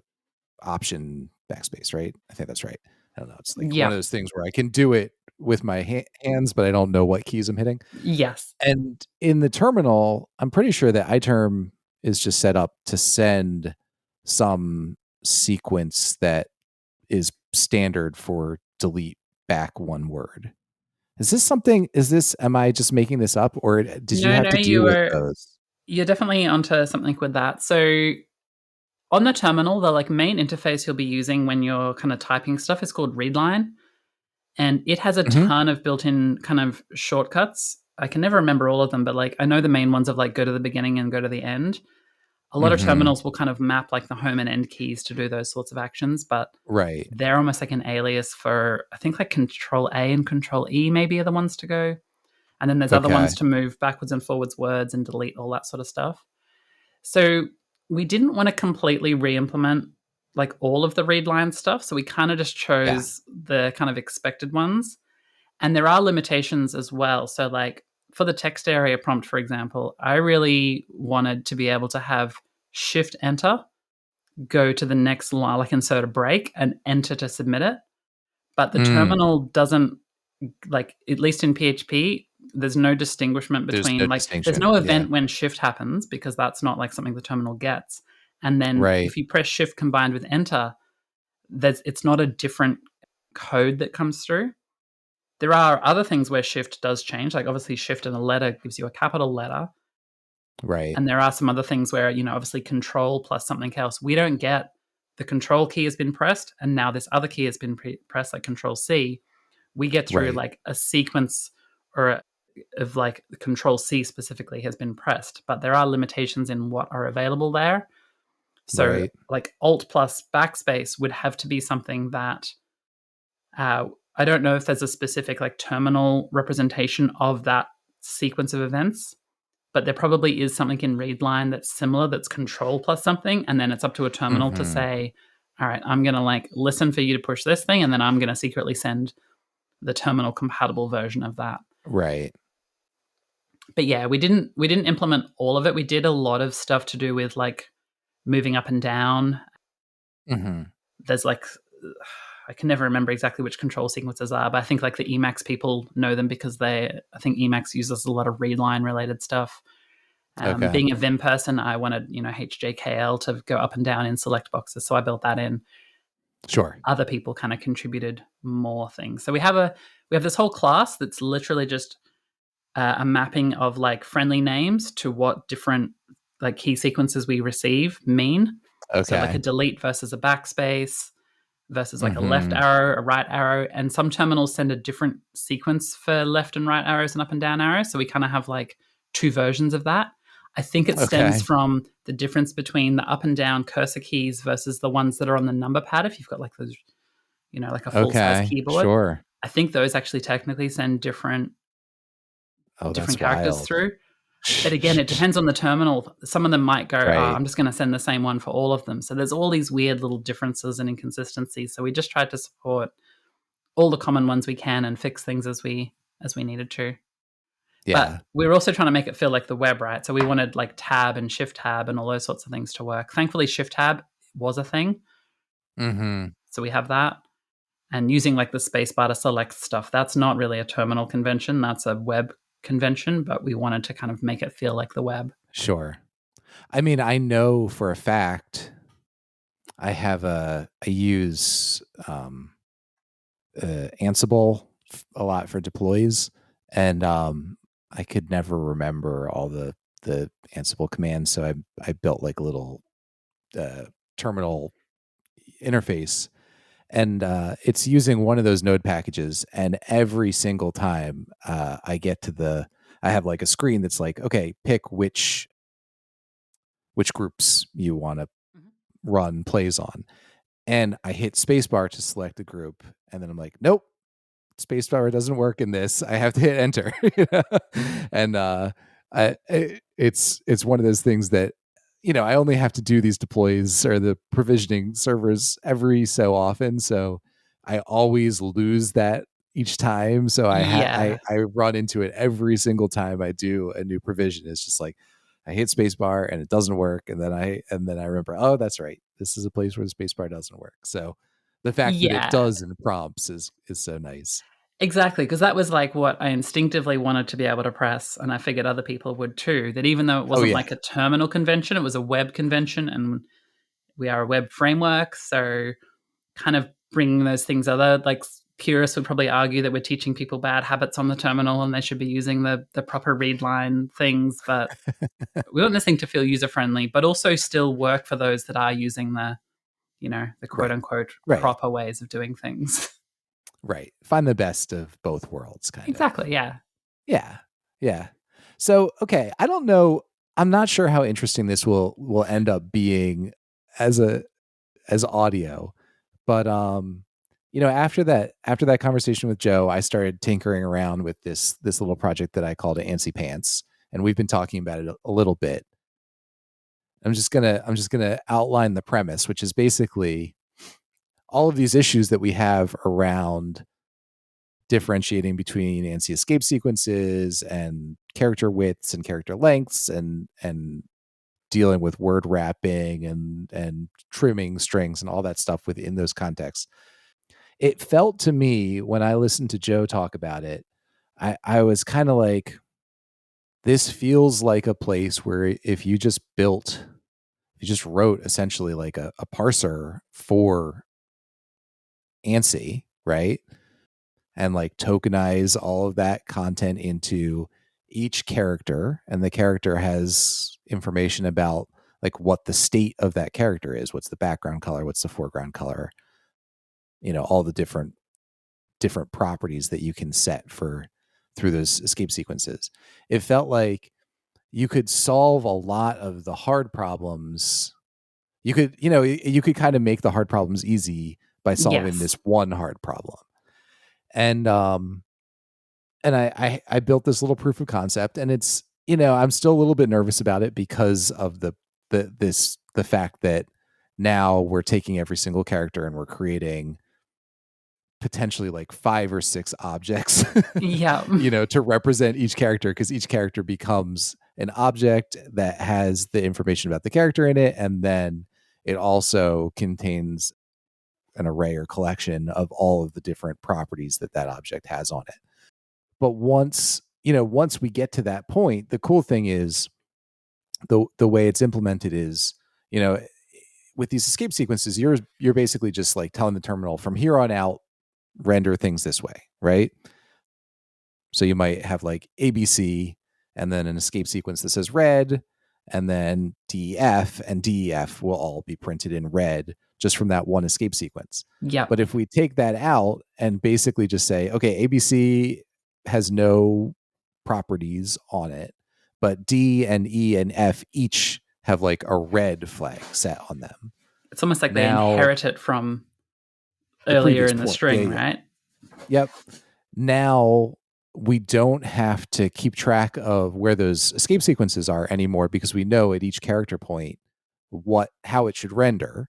option backspace, right? I think that's right. I don't know. It's like one Yeah. of those things where I can do it with my hands, but I don't know what keys I'm hitting. Yes. And in the terminal, I'm pretty sure that iTerm is just set up to send some sequence that is standard for delete back one word. Am I just making this up or did you No, have no, to deal with those? you're definitely onto something with that. So on the terminal, the like main interface you'll be using when you're kind of typing stuff is called readline. And it has a Mhm. ton of built-in kind of shortcuts. I can never remember all of them, but like I know the main ones of like go to the beginning and go to the end. A lot of Mhm. terminals will kind of map like the home and end keys to do those sorts of actions, but Right. they're almost like an alias for I think like Control A and Control E maybe are the ones to go. And then there's other Okay. ones to move backwards and forwards words and delete all that sort of stuff. So we didn't want to completely re-implement like all of the readline stuff. So we kind of just Yeah. chose the kind of expected ones. And there are limitations as well. So, like for the text area prompt, for example, I really wanted to be able to have Shift Enter go to the next line, like insert a break and enter to submit it. But the Mm. terminal doesn't, like, at least in PHP, there's no distinguishment There's no between, like, there's distinction. no Yeah. event when Shift happens because that's not like something the terminal gets. And then Right. if you press Shift combined with Enter, it's not a different code that comes through. There are other things where shift does change, like obviously shift in a letter gives you a capital letter, Right. and there are some other things where, obviously control plus something else. We don't get the control key has been pressed and now this other key has been pressed, like control C. We get through Right. like a sequence or of like control C specifically has been pressed, but there are limitations in what are available there. So Right. like alt plus backspace would have to be something that I don't know if there's a specific like terminal representation of that sequence of events, but there probably is something in readline that's similar that's control plus something, and then it's up to a terminal to Mhm. say, all right, I'm gonna like listen for you to push this thing, and then I'm gonna secretly send the terminal compatible version of that. Right. But yeah, we didn't implement all of it. We did a lot of stuff to do with like moving up and down. Mhm. There's like I can never remember exactly which control sequences are, but I think like the Emacs people know them because I think Emacs uses a lot of readline related stuff. Okay. Being a Vim person, I wanted HJKL to go up and down in select boxes, so I built that in. Sure. other people kind of contributed more things. So we have this whole class that's literally just a mapping of like friendly names to what different like key sequences we receive mean. So like a Okay. delete versus a backspace versus like a left Mm-hmm. arrow, a right arrow, and some terminals send a different sequence for left and right arrows and up and down arrows. So we kind of have like two versions of that. I think it stems Okay. from the difference between the up and down cursor keys versus the ones that are on the number pad. If you've got like those, like a full size Okay. keyboard, Sure. I think those actually technically send different Oh, different that's characters wild. through. But again, it depends on the terminal. Some of them might go, Right. I'm just going to send the same one for all of them. So there's all these weird little differences and inconsistencies. So we just tried to support all the common ones we can and fix things as we needed to. But Yeah. we were also trying to make it feel like the web, right? So we wanted like tab and shift tab and all those sorts of things to work. Thankfully, shift tab was a thing. Mm-hmm. So we have that. And using like the spacebar to select stuff, that's not really a terminal convention. That's a web convention, but we wanted to kind of make it feel like the web. Sure. I mean, I know for a fact I use Ansible a lot for deploys, and I could never remember all the Ansible commands, so I built like a little terminal interface, and it's using one of those node packages, and every single time I have like a screen that's like, okay, pick which groups you want to run plays on, and I hit spacebar to select a group, and then I'm like, nope, spacebar doesn't work in this. I have to hit enter. And it's one of those things that I only have to do these deploys or the provisioning servers every so often, so I always lose that each time. So Yeah. I run into it every single time I do a new provision. It's just like I hit spacebar and it doesn't work, and then I remember, oh, that's right, this is a place where the spacebar doesn't work. So the fact that it Yeah. does in prompts is so nice. Exactly, because that was like what I instinctively wanted to be able to press, and I figured other people would too. That even though it Oh wasn't yeah. like a terminal convention, it was a web convention, and we are a web framework. So, kind of bringing those things other like purists would probably argue that we're teaching people bad habits on the terminal, and they should be using the proper read line things. But we want this thing to feel user friendly, but also still work for those that are using the quote Right. unquote Right. proper ways of doing things. Right. Find the best of both worlds, kind of. Exactly. Yeah. Yeah. Yeah. So, okay, I don't know. I'm not sure how interesting this will end up being as audio, but after that conversation with Joe, I started tinkering around with this little project that I called ANSI Pants, and we've been talking about it a little bit. I'm just gonna outline the premise, which is basically all of these issues that we have around differentiating between ANSI escape sequences and character widths and character lengths, and dealing with word wrapping and trimming strings and all that stuff within those contexts. It felt to me when I listened to Joe talk about it, I was kind of like, this feels like a place where if you just wrote essentially like a parser for ANSI, right? And like tokenize all of that content into each character, and the character has information about like what the state of that character is, what's the background color, what's the foreground color, all the different properties that you can set for through those escape sequences. It felt like you could solve a lot of the hard problems. You could kind of make the hard problems easy by solving Yes. this one hard problem. And I built this little proof of concept, and it's, I'm still a little bit nervous about it because of the fact that now we're taking every single character and we're creating potentially like 5 or 6 objects Yeah. to represent each character, because each character becomes an object that has the information about the character in it, and then it also contains an array or collection of all of the different properties that object has on it. But once we get to that point, the cool thing is the way it's implemented is, you know, with these escape sequences, you're basically just like telling the terminal from here on out, render things this way, right? So you might have like ABC and then an escape sequence that says red, and then DEF, and DEF will all be printed in red just from that one escape sequence. Yep. But if we take that out and basically just say, okay, ABC has no properties on it, but D and E and F each have like a red flag set on them. It's almost like they Now, inherit it from the earlier previous in the point. Yeah, string, yeah. right? Yep. Now we don't have to keep track of where those escape sequences are anymore because we know at each character point how it should render.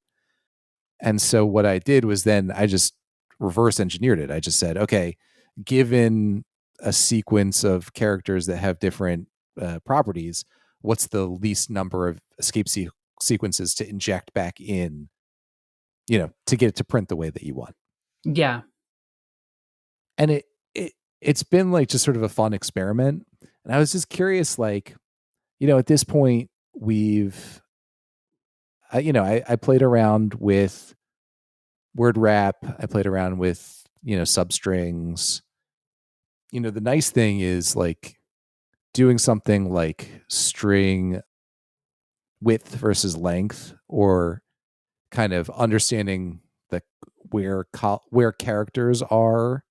And so what I did was then I just reverse engineered it. I just said, okay, given a sequence of characters that have different properties, what's the least number of escape sequences to inject back in, to get it to print the way that you want? Yeah. And it's been like just sort of a fun experiment. And I was just curious, like, at this point I played around with word wrap. I played around with, substrings. The nice thing is like doing something like string width versus length, or kind of understanding the where characters are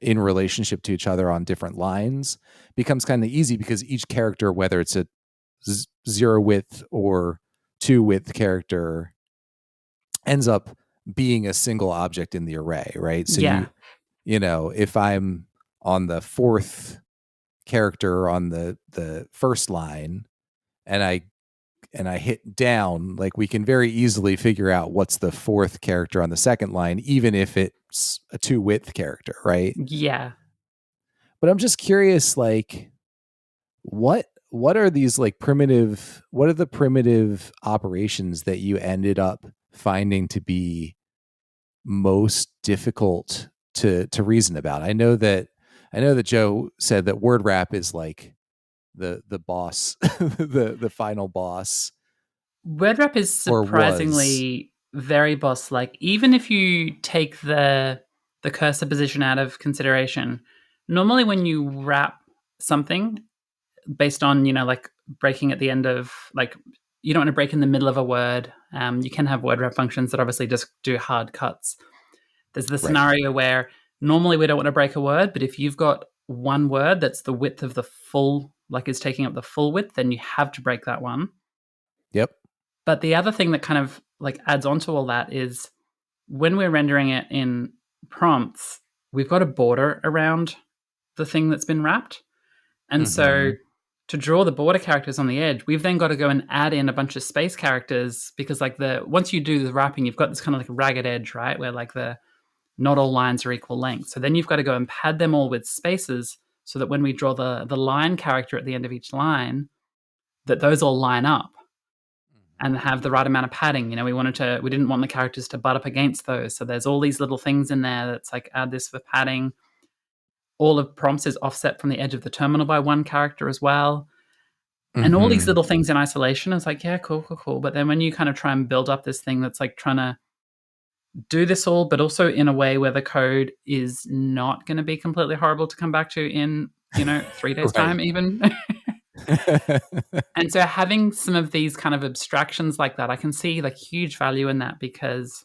in relationship to each other on different lines becomes kind of easy, because each character, whether it's a zero width or 2 width character, ends up being a single object in the array, right? So Yeah. if I'm on the 4th character on the first line, and I hit down, like, we can very easily figure out what's the 4th character on the second line, even if it's a 2 width character, right? Yeah. But I'm just curious, like, what are these like what are the primitive operations that you ended up finding to be most difficult to reason about? I know that Joe said that word wrap is like the boss, the final boss, Word wrap is or was. surprisingly very boss like. Even if you take the cursor position out of consideration, normally when you wrap something based on, like breaking at the end of, like, you don't want to break in the middle of a word. You can have word wrap functions that obviously just do hard cuts. There's the Right. scenario where normally we don't want to break a word, but if you've got one word that's the width of the full, like is taking up the full width, then you have to break that one. Yep. But the other thing that kind of like adds on to all that is when we're rendering it in prompts, we've got a border around the thing that's been wrapped. And so Mm-hmm. to draw the border characters on the edge, we've then got to go and add in a bunch of space characters, because like once you do the wrapping, you've got this kind of like ragged edge, right? Where like not all lines are equal length. So then you've got to go and pad them all with spaces so that when we draw the line character at the end of each line, that those all line up and have the right amount of padding. We didn't want the characters to butt up against those. So there's all these little things in there that's like, add this for padding. All of prompts is offset from the edge of the terminal by one character as well. And all these Mm-hmm. little things in isolation is like, yeah, cool, cool, cool. But then when you kind of try and build up this thing that's like trying to do this all, but also in a way where the code is not going to be completely horrible to come back to in, 3 days' Right. time, even. And so having some of these kind of abstractions like that, I can see like huge value in that, because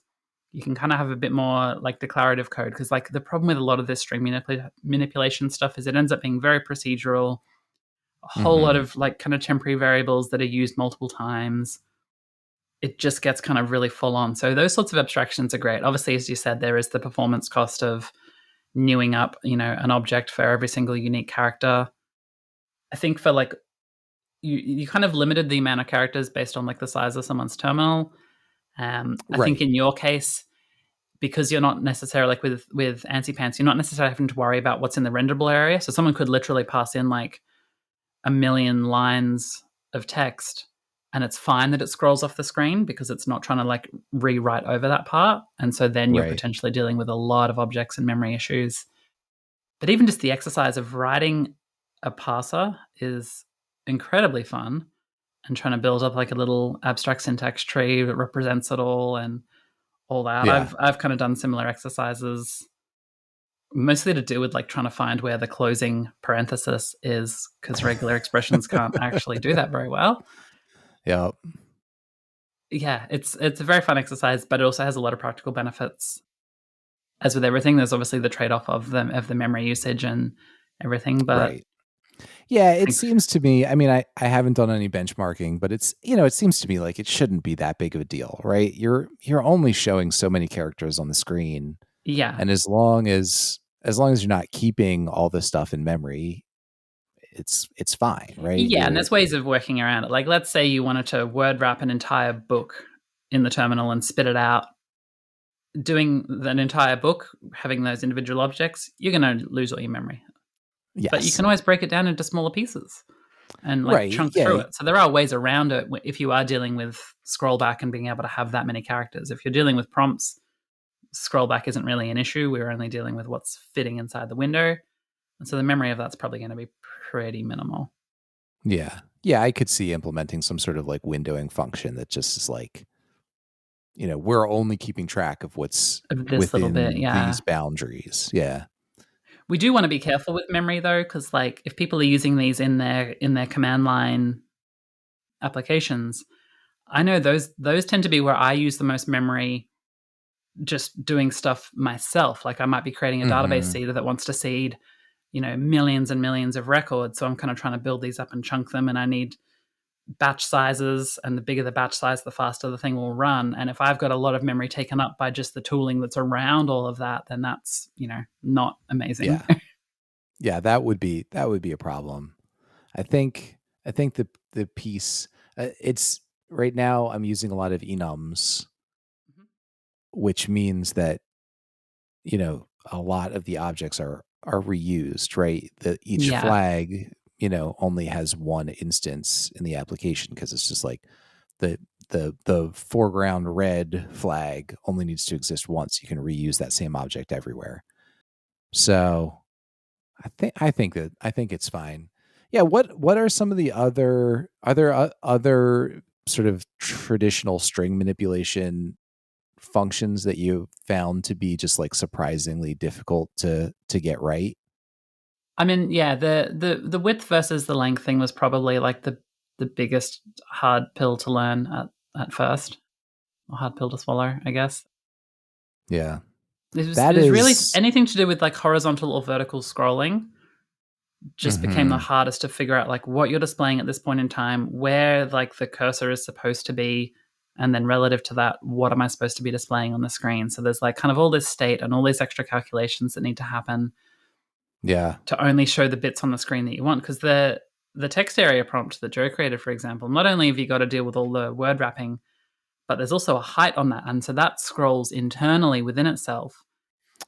you can kind of have a bit more like declarative code. Because like the problem with a lot of this string manipulation stuff is it ends up being very procedural, a whole lot Mm-hmm. of like kind of temporary variables that are used multiple times. It just gets kind of really full on. So those sorts of abstractions are great. Obviously, as you said, there is the performance cost of newing up, an object for every single unique character. I think for like you kind of limited the amount of characters based on like the size of someone's terminal. I think Right. in your case, because you're not necessarily like with ANSI pants, you're not necessarily having to worry about what's in the renderable area. So someone could literally pass in like a million lines of text, and it's fine that it scrolls off the screen because it's not trying to like rewrite over that part. And so then you're Right. potentially dealing with a lot of objects and memory issues. But even just the exercise of writing a parser is incredibly fun. and trying to build up like a little abstract syntax tree that represents it all and all that. Yeah. I've kind of done similar exercises, mostly to do with like trying to find where the closing parenthesis is, because regular expressions can't actually do that very well. Yeah. Yeah, it's a very fun exercise, but it also has a lot of practical benefits. As with everything, there's obviously the trade-off of the memory usage and everything, but Right. Yeah, I it think seems to me, I mean, I haven't done any benchmarking, but it's, it seems to me like it shouldn't be that big of a deal, right? You're only showing so many characters on the screen, yeah. and as long as you're not keeping all this stuff in memory, it's fine, right? Yeah, and You're there's ways of working around it. Like let's say you wanted to word wrap an entire book in the terminal and spit it out. Doing an entire book, having those individual objects, you're going to lose all your memory. But you Yes. can always break it down into smaller pieces and like Right. chunk Yeah. through it. So there are ways around it if you are dealing with scroll back and being able to have that many characters. If you're dealing with prompts, scroll back isn't really an issue. We're only dealing with what's fitting inside the window. And so the memory of that's probably going to be pretty minimal. Yeah. Yeah, I could see implementing some sort of like windowing function that just is like, we're only keeping track of what's Of this little bit, within yeah. these boundaries. Yeah. We do want to be careful with memory though, because like if people are using these in their command line applications, I know those tend to be where I use the most memory just doing stuff myself. Like I might be creating a database Mhm. seeder that wants to seed, millions and millions of records. So I'm kind of trying to build these up and chunk them, and I need batch sizes, and the bigger the batch size, the faster the thing will run. And if I've got a lot of memory taken up by just the tooling that's around all of that, then that's, not amazing. Yeah. Yeah, that would be a problem. I think the piece it's right now I'm using a lot of enums, which means that a lot of the objects are reused, right? Each Yeah. flag, only has one instance in the application because it's just like the the foreground red flag only needs to exist once. You can reuse that same object everywhere. So I think it's fine. Yeah, what are some of the other sort of traditional string manipulation functions that you found to be just like surprisingly difficult to get right? I mean, yeah, the width versus the length thing was probably like the biggest hard pill to learn at first, or hard pill to swallow, I guess. Yeah. It That was really is anything to do with like horizontal or vertical scrolling just became the mhm. hardest to figure out, like what you're displaying at this point in time, where like the cursor is supposed to be, and then relative to that, what am I supposed to be displaying on the screen? So there's like kind of all this state and all these extra calculations that need to happen Yeah. to only show the bits on the screen that you want. Because the text area prompt that Joe created, for example, not only have you got to deal with all the word wrapping, but there's also a height on that, and so that scrolls internally within itself.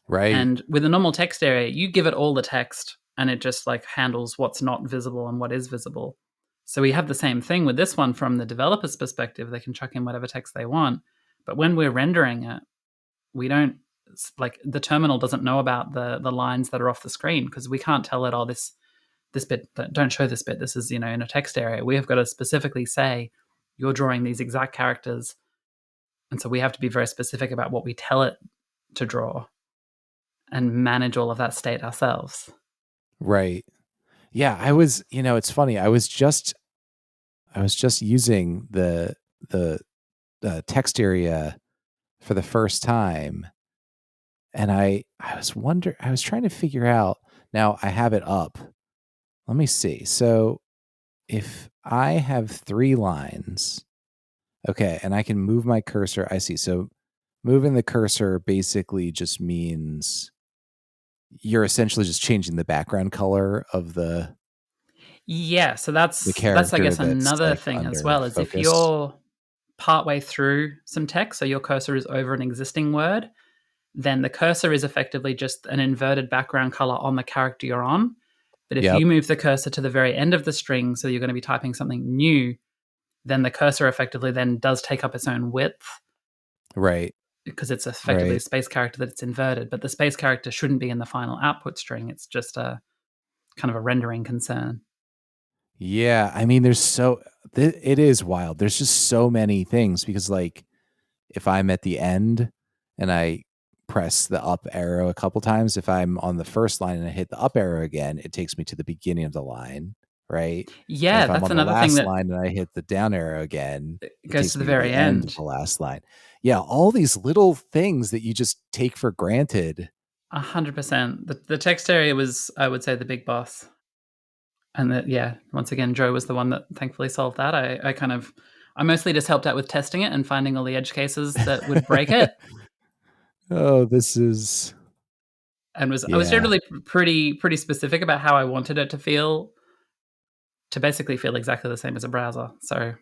Right. And with a normal text area, you give it all the text and it just like handles what's not visible and what is visible. So we have the same thing with this one from the developer's perspective. They can chuck in whatever text they want. But when we're rendering it, we don't, like, the terminal doesn't know about the lines that are off the screen, because we can't tell it, oh, this bit, don't show this bit. This is, in a text area. We have got to specifically say, you're drawing these exact characters. And so we have to be very specific about what we tell it to draw and manage all of that state ourselves. Right. Yeah, it's funny. I was just using the text area for the first time, and I was trying to figure out. Now I have it up. Let me see. So if I have 3 lines, okay, and I can move my cursor, I see. So moving the cursor basically just means you're essentially just changing the background color of Yeah, so the that's I character guess that's another like thing as under well, is if focus. you're partway through some text, so your cursor is over an existing word, then the cursor is effectively just an inverted background color on the character you're on. But if Yep. you move the cursor to the very end of the string, so you're going to be typing something new, then the cursor effectively then does take up its own width, Right. because it's effectively a Right. space character that it's inverted. But the space character shouldn't be in the final output string. It's just a kind of a rendering concern. Yeah, I mean, It is wild. There's just so many things because, like, if I'm at the end and I press the up arrow a couple times, if I'm on the first line and I hit the up arrow again, it takes me to the beginning of the line, right? And Yeah, if I'm that's on the another thing last that line and I hit the down arrow again, it goes to takes the me to very the end of end. the last line. Yeah, all these little things that you just take for granted. 100%. The text area was, I would say, the big boss. And that, yeah, once again, Joe was the one that thankfully solved that. I mostly just helped out with testing it and finding all the edge cases that would break it. Oh, this is And I was yeah. generally pretty specific about how I wanted it to feel, to basically feel exactly the same as a browser. So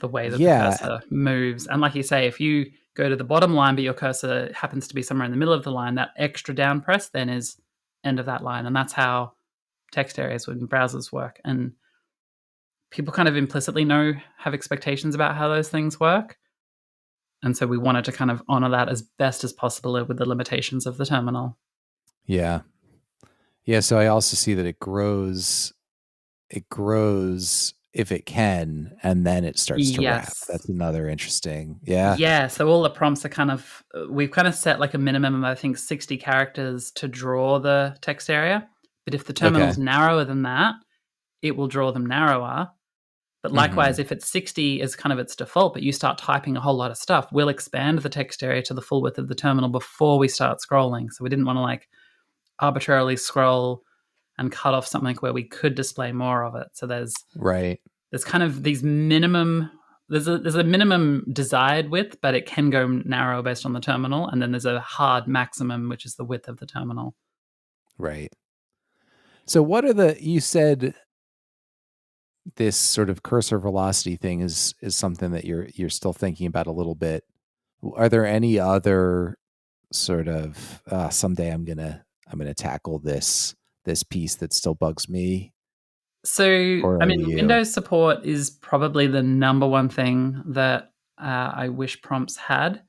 the way that the Yeah, cursor moves, and like you say, if you go to the bottom line but your cursor happens to be somewhere in the middle of the line, that extra down press then is end of that line, and that's how text areas in browsers work. And people kind of implicitly have expectations about how those things work. And so we wanted to kind of honor that as best as possible with the limitations of the terminal. yeah. Yeah, so I also see that it grows if it can, and then it starts to wrap. Yes. That's another interesting. Yeah. Yeah. So all the prompts are kind of, we've kind of set like a minimum of, I think, 60 characters to draw the text area. But if the Okay. terminal's narrower than that, it will draw them narrower. But likewise, Mhm. if it's 60 as kind of its default, but you start typing a whole lot of stuff, we'll expand the text area to the full width of the terminal before we start scrolling. So we didn't want to like arbitrarily scroll and cut off something where we could display more of it. So Right. there's kind of these minimum, there's a minimum desired width, but it can go narrow based on the terminal, and then there's a hard maximum, which is the width of the terminal. Right. So what are the you said this sort of cursor velocity thing is something that you're still thinking about a little bit. Are there any other sort of someday I'm gonna tackle this piece that still bugs me, So, or I are mean, you Windows support is probably the number one thing that I wish prompts had.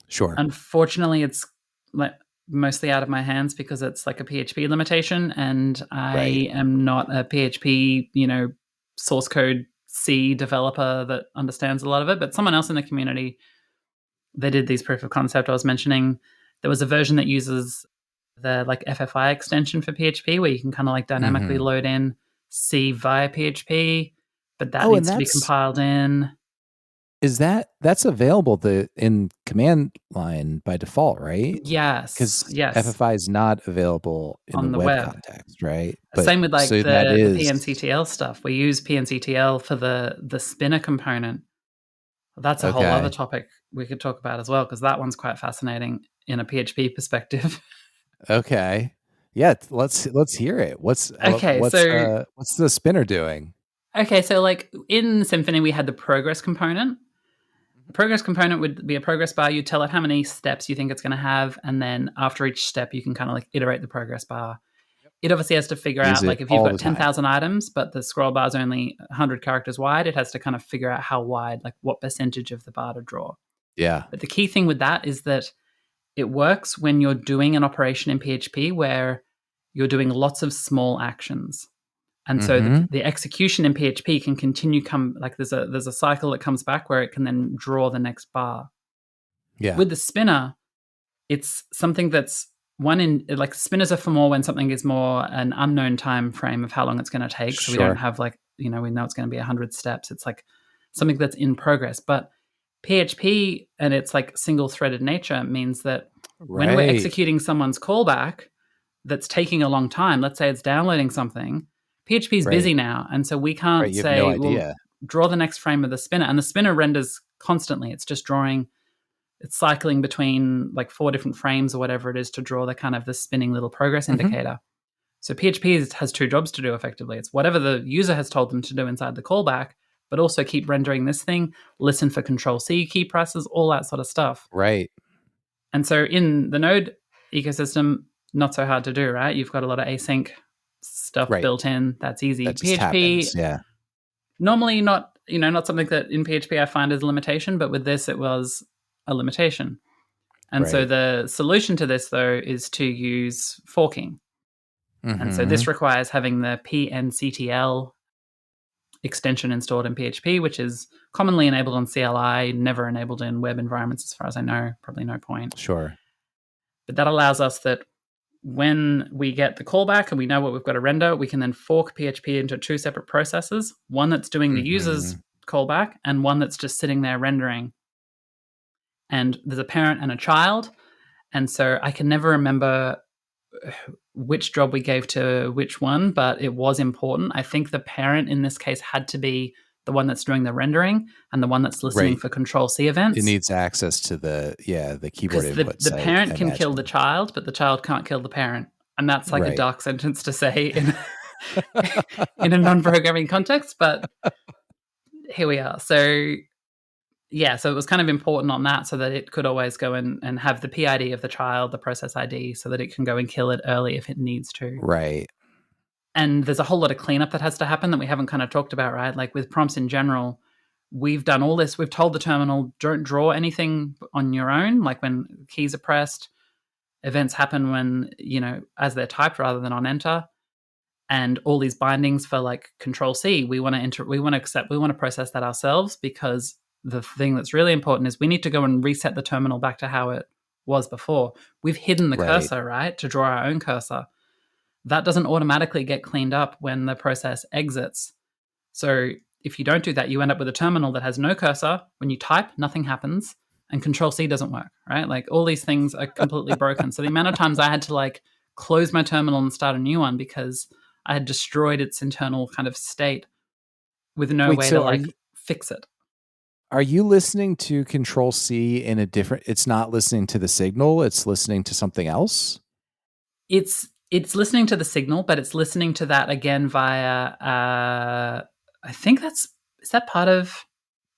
sure? Unfortunately, it's like mostly out of my hands because it's like a PHP limitation, and Right. I am not a PHP, source code C developer that understands a lot of it. But someone else in the community, they did these proof of concept I was mentioning. There was a version that uses the like FFI extension for PHP where you can kind of like dynamically Hmm. load in C via PHP, but that Oh, and needs to be compiled in that's available in command line by default, right? yes, Because yes, FFI is not available in the on the web web. context, right? But Same with like so that the is PNCTL stuff. We use PNCTL for the spinner component. That's a whole other okay. topic we could talk about as well because that one's quite fascinating in a PHP perspective. Okay. Yeah, let's hear it. Okay, so What's the spinner doing? like in Symfony we had the progress component. The progress component would be a progress bar. You tell it how many steps you think it's going to have, and then after each step, you can kind of like iterate the progress bar. It obviously has to figure Use out, it like, if you've all got the time. 10,000 items, but the scroll bar is only 100 characters wide, it has to kind of figure out how wide, like what percentage of the bar to draw. Yeah. But the key thing with that is that it works when you're doing an operation in PHP where you're doing lots of small actions. And so Mhm. the execution in PHP can continue come like there's a cycle that comes back where it can then draw the next bar. Yeah. With the spinner, it's something that's one in like spinners are for more when something is more an unknown time frame of how long it's going to take. So we don't Sure. have like, we know it's going to be 100 steps. It's like something that's in progress. But PHP and its like single threaded nature means that when we're Right. executing someone's callback that's taking a long time, let's say it's downloading something, PHP is Right. busy now. And so we Right. can't You have no say, well, idea. draw the next frame of the spinner. And the spinner renders constantly. It's just drawing, it's cycling between like 4 different frames or whatever it is to draw the kind of the spinning little progress Mhm. indicator. So PHP has 2 jobs to do effectively. It's whatever the user has told them to do inside the callback, but also keep rendering this thing, listen for control C key presses, all that sort of stuff. Right. And so in the Node ecosystem, not so hard to do, right? You've got a lot of async stuff Right. built in. That's easy. That just PHP, happens. Yeah. normally not, not something that in PHP I find is a limitation, but with this it was a limitation. And so Right. the solution to this, though, is to use forking. And so this Mhm. requires having the PNCTL extension installed in PHP, which is commonly enabled on CLI, never enabled in web environments as far as I know, probably no point. Sure. But that allows us that when we get the callback and we know what we've got to render, we can then fork PHP into two separate processes, one that's doing the user's callback and one that's just sitting there rendering. And there's a parent and a child. And so I can never remember which job we gave to which one, but it was important. I think the parent in this case had to be the one that's doing the rendering and the one that's listening for Control C events. It needs access to the keyboard input. The parent can kill the child, but the child can't kill the parent. And that's like a dark sentence to say in in a non-programming context, but here we are. So yeah, so it was kind of important on that so that it could always go and have the PID of the child, the process ID, so that it can go and kill it early if it needs to. Right. And there's a whole lot of cleanup that has to happen that we haven't kind of talked about, right? Like with prompts in general, we've done all this. We've told the terminal, don't draw anything on your own, like when keys are pressed. Events happen when, as they're typed rather than on enter. And all these bindings for like Control C, we want to process that ourselves, because the thing that's really important is we need to go and reset the terminal back to how it was before. We've hidden the cursor, right, to draw our own cursor. That doesn't automatically get cleaned up when the process exits. So if you don't do that, you end up with a terminal that has no cursor. When you type, nothing happens, and Control C doesn't work, right? Like all these things are completely broken. So the amount of times I had to like close my terminal and start a new one because I had destroyed its internal kind of state with no way to fix it. Are you listening to Control C in a different? It's not listening to the signal. It's listening to something else. It's listening to the signal, but it's listening to that again via. I think is that part of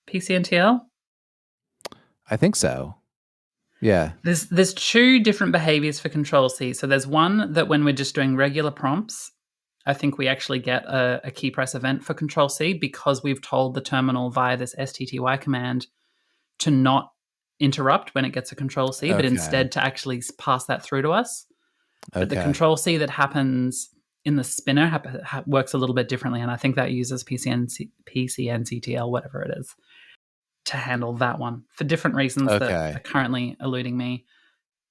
PCNTL? I think so. Yeah. There's two different behaviors for Control C. So there's one that when we're just doing regular prompts, I think we actually get a key press event for Control C because we've told the terminal via this STTY command to not interrupt when it gets a Control C, but instead to actually pass that through to us. But the Control C that happens in the spinner works a little bit differently, and I think that uses PCNCTL, whatever it is, to handle that one for different reasons that are currently eluding me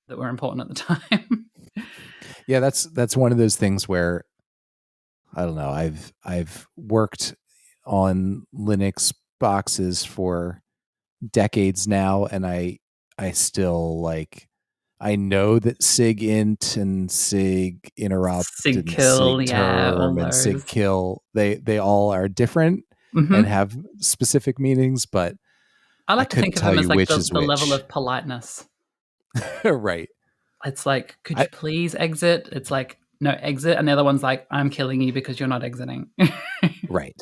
that were important at the time. Yeah, that's one of those things where I don't know. I've worked on Linux boxes for decades now, and I still I know that sig int and sig interrupt sig kill, sig term and sig kill, they all are different and have specific meanings, but I like to think of them as like the level of politeness. Right. It's like, could you please exit? It's like, no, exit. And the other one's like, I'm killing you because you're not exiting. Right.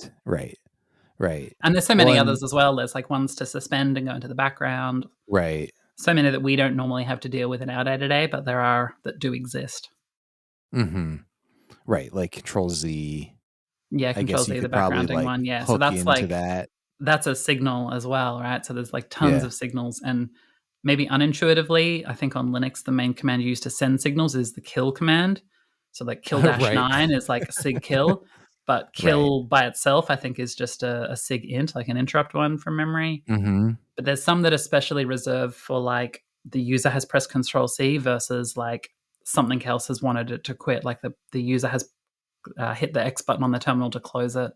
And there's so many others as well. There's like ones to suspend and go into the background. Right. So many that we don't normally have to deal with in our day-to-day, but there are that do exist. Mm-hmm. Right. Like Control Z. Yeah, Control Z, the backgrounding one. Yeah. So that's like, that's a signal as well, right? So there's like tons of signals, and maybe unintuitively, I think on Linux, the main command used to send signals is the kill command. So like kill-9 is like a sig kill, but kill by itself, I think, is just a sig int, like an interrupt one from memory. Mm-hmm. But there's some that are specially reserved for like the user has pressed Control C versus like something else has wanted it to quit, like the user has hit the X button on the terminal to close it.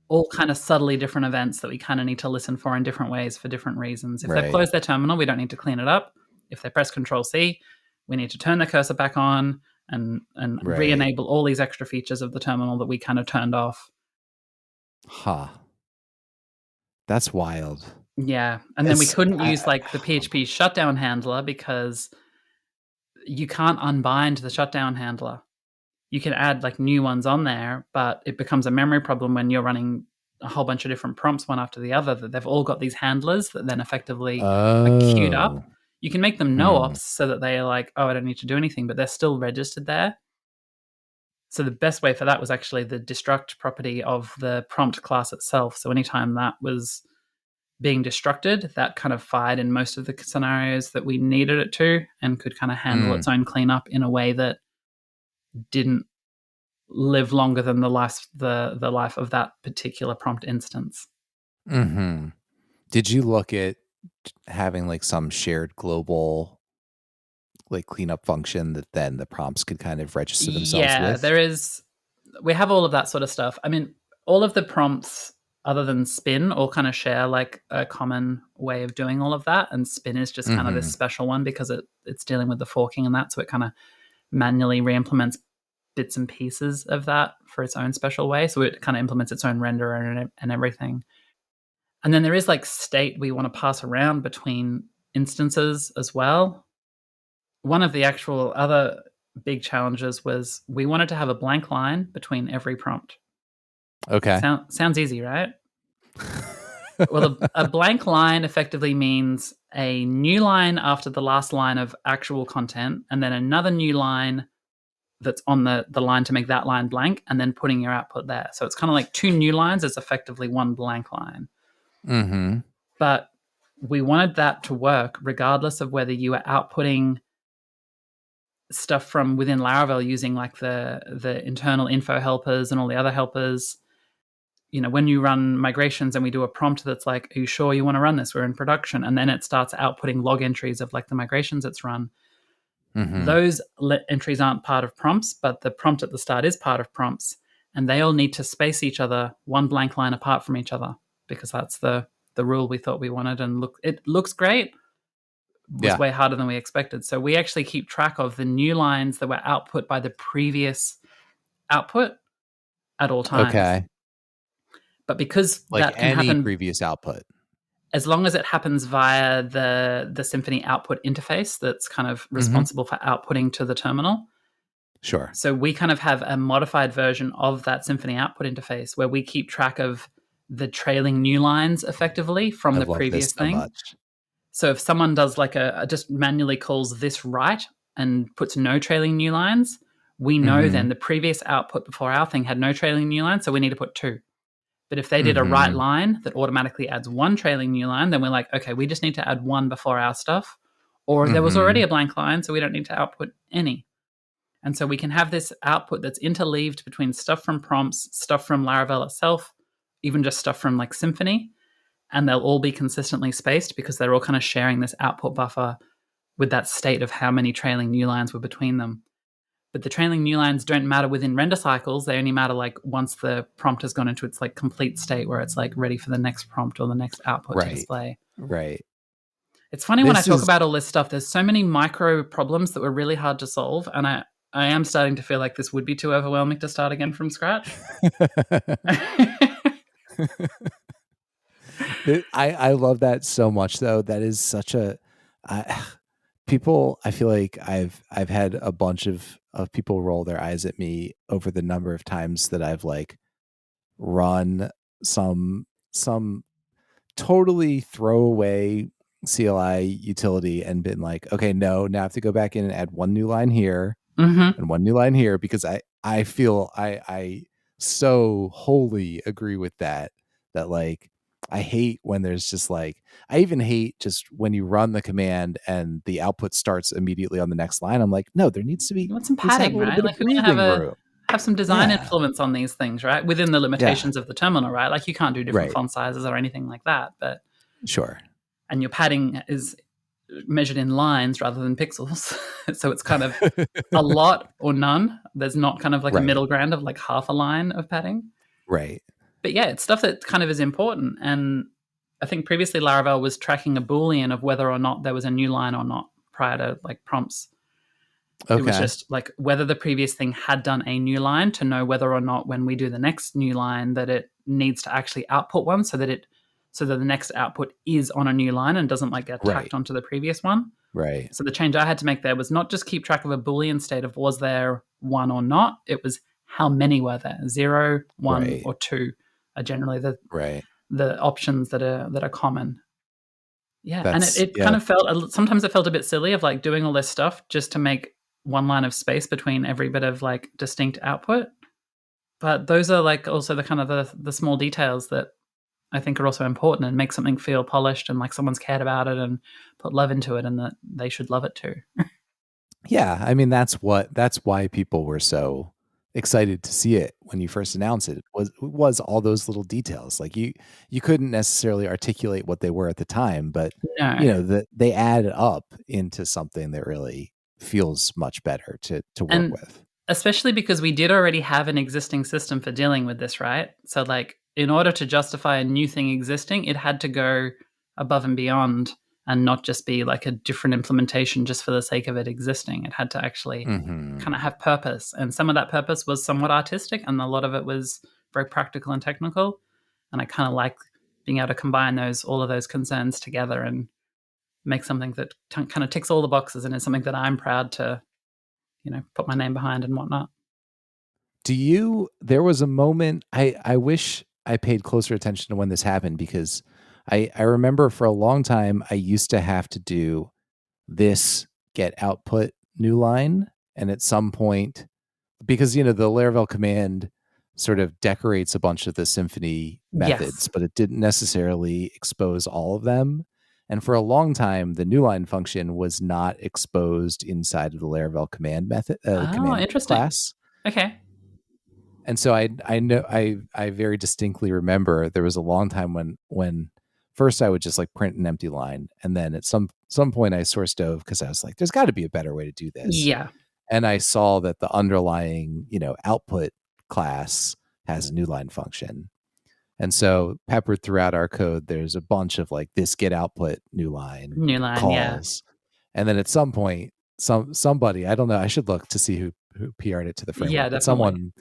All kind of subtly different events that we kind of need to listen for in different ways for different reasons. If they've closed their terminal, we don't need to clean it up. If they press Control C, we need to turn the cursor back on and re-enable all these extra features of the terminal that we kind of turned off. Huh. That's wild. Yeah. And then we couldn't use like the PHP shutdown handler because you can't unbind the shutdown handler. You can add like new ones on there, but it becomes a memory problem when you're running a whole bunch of different prompts one after the other, that they've all got these handlers that then effectively are queued up. You can make them no ops so that they are like, oh, I don't need to do anything, but they're still registered there. So the best way for that was actually the destruct property of the prompt class itself. So anytime that was being destructed, that kind of fired in most of the scenarios that we needed it to, and could kind of handle its own cleanup in a way that didn't live longer than the life of that particular prompt instance. Mm-hmm. Did you look at having like some shared global like cleanup function that then the prompts could kind of register themselves Yeah, with? there is. We have all of that sort of stuff. I mean, all of the prompts other than spin all kind of share like a common way of doing all of that, and spin is just kind of this Mm-hmm. special one because it's dealing with the forking and that, so it kind of manually re-implements bits and pieces of that for its own special way. So it kind of implements its own renderer and everything. And then there is like state we want to pass around between instances as well. One of the actual other big challenges was we wanted to have a blank line between every prompt. Okay. Sounds easy, right? Well, a blank line effectively means a new line after the last line of actual content, and then another new line that's on the line to make that line blank, and then putting your output there. So it's kind of like two new lines is effectively one blank line. Mm-hmm. But we wanted that to work regardless of whether you are outputting stuff from within Laravel using like the internal info helpers and all the other helpers. You know, when you run migrations and we do a prompt that's like, are you sure you want to run this? We're in production. And then it starts outputting log entries of like the migrations it's run. Mm-hmm. Those entries aren't part of prompts, but the prompt at the start is part of prompts. And they all need to space each other one blank line apart from each other because that's the rule we thought we wanted. And look, it looks great, was Yeah. way harder than we expected. So we actually keep track of the new lines that were output by the previous output at all times. Okay. But because Like that can any happen, previous output. as long as it happens via the Symfony output interface that's kind of Mm-hmm. responsible for outputting to the terminal. Sure. So we kind of have a modified version of that Symfony output interface where we keep track of the trailing new lines effectively from I the love this previous so thing. much. So if someone does like just manually calls this right and puts no trailing new lines, we know Mm-hmm. then the previous output before our thing had no trailing new lines, so we need to put 2. But if they did a right Mm-hmm. line that automatically adds 1 trailing new line, then we're like, okay, we just need to add 1 before our stuff. Or there was already Mm-hmm. a blank line, so we don't need to output any. And so we can have this output that's interleaved between stuff from prompts, stuff from Laravel itself, even just stuff from like Symfony, and they'll all be consistently spaced because they're all kind of sharing this output buffer with that state of how many trailing new lines were between them. But the trailing new lines don't matter within render cycles. They only matter like once the prompt has gone into its like complete state where it's like ready for the next prompt or the next output to Right. display. Right. It's funny when I This talk is about all this stuff, there's so many micro problems that were really hard to solve. And I am starting to feel like this would be too overwhelming to start again from scratch. I love that so much though. That is such a I, people. I feel like I've had a bunch of people roll their eyes at me over the number of times that I've like run some totally throwaway CLI utility and been like, okay, no, now I have to go back in and add one new line here Mm-hmm. and one new line here because I feel I so wholly agree with that like I hate when there's just like I even hate just when you run the command and the output starts immediately on the next line. I'm like, no, there needs to You want some have a padding, little right? bit of Like we want to breathing room. have some design Yeah. influence on these things, right? Within the Yeah. limitations of the terminal, right? Like you can't do different Right. font sizes or anything like that, but Sure. and your padding is measured in lines rather than pixels. So it's kind of a lot or none. There's not kind of like a Right. middle ground of like half a line of padding. Right. But yeah, it's stuff that kind of is important. And I think previously Laravel was tracking a Boolean of whether or not there was a new line or not prior to like prompts. It was Okay. just like whether the previous thing had done a new line to know whether or not when we do the next new line that it needs to actually output one so that the next output is on a new line and doesn't like get Right. tacked onto the previous one. Right. So the change I had to make there was not just keep track of a Boolean state of was there one or not. It was how many were there? 0, 1, Right. or 2 are generally Right. the options that are common. Yeah, and That's it kind of felt sometimes it felt a bit silly of like doing all this stuff just to make one line of space between every bit of like distinct output. But those are like also the kind of the small details that I think are also important and make something feel polished and like someone's cared about it and put love into it and that they should love it too. Yeah, I mean that's why people were so excited to see it when you first announced it was all those little details. Like you couldn't necessarily articulate what they were at the time, but No. that they add up into something that really feels much better to work And with. especially because we did already have an existing system for dealing with this, right? So, like, in order to justify a new thing existing, it had to go above and beyond and not just be like a different implementation just for the sake of it existing. It had to actually kind Hmm. of have purpose. And some of that purpose was somewhat artistic, and a lot of it was very practical and technical. And I kind of like being able to combine all of those concerns together and make something that kind of ticks all the boxes and is something that I'm proud to put my name behind and whatnot. There was a moment, I wish I paid closer attention to when this happened, because I remember for a long time I used to have to do this get output new line. And at some point, because the Laravel command sort of decorates a bunch of the Symfony Yes. methods, but it didn't necessarily expose all of them. And for a long time, the new line function was not exposed inside of the Laravel command method, Oh, command interesting. class. Okay. And so I know I very distinctly remember there was a long time when first I would just like print an empty line, and then at some point I source dove because I was like, there's got to be a better way to do this. Yeah. And I saw that the underlying output class has a new line function. And so peppered throughout our code, there's a bunch of like this get output new line New line. Yeah. calls. And then at some point, somebody, I don't know, I should look to see who PR'd it to the Yeah, framework, but definitely. someone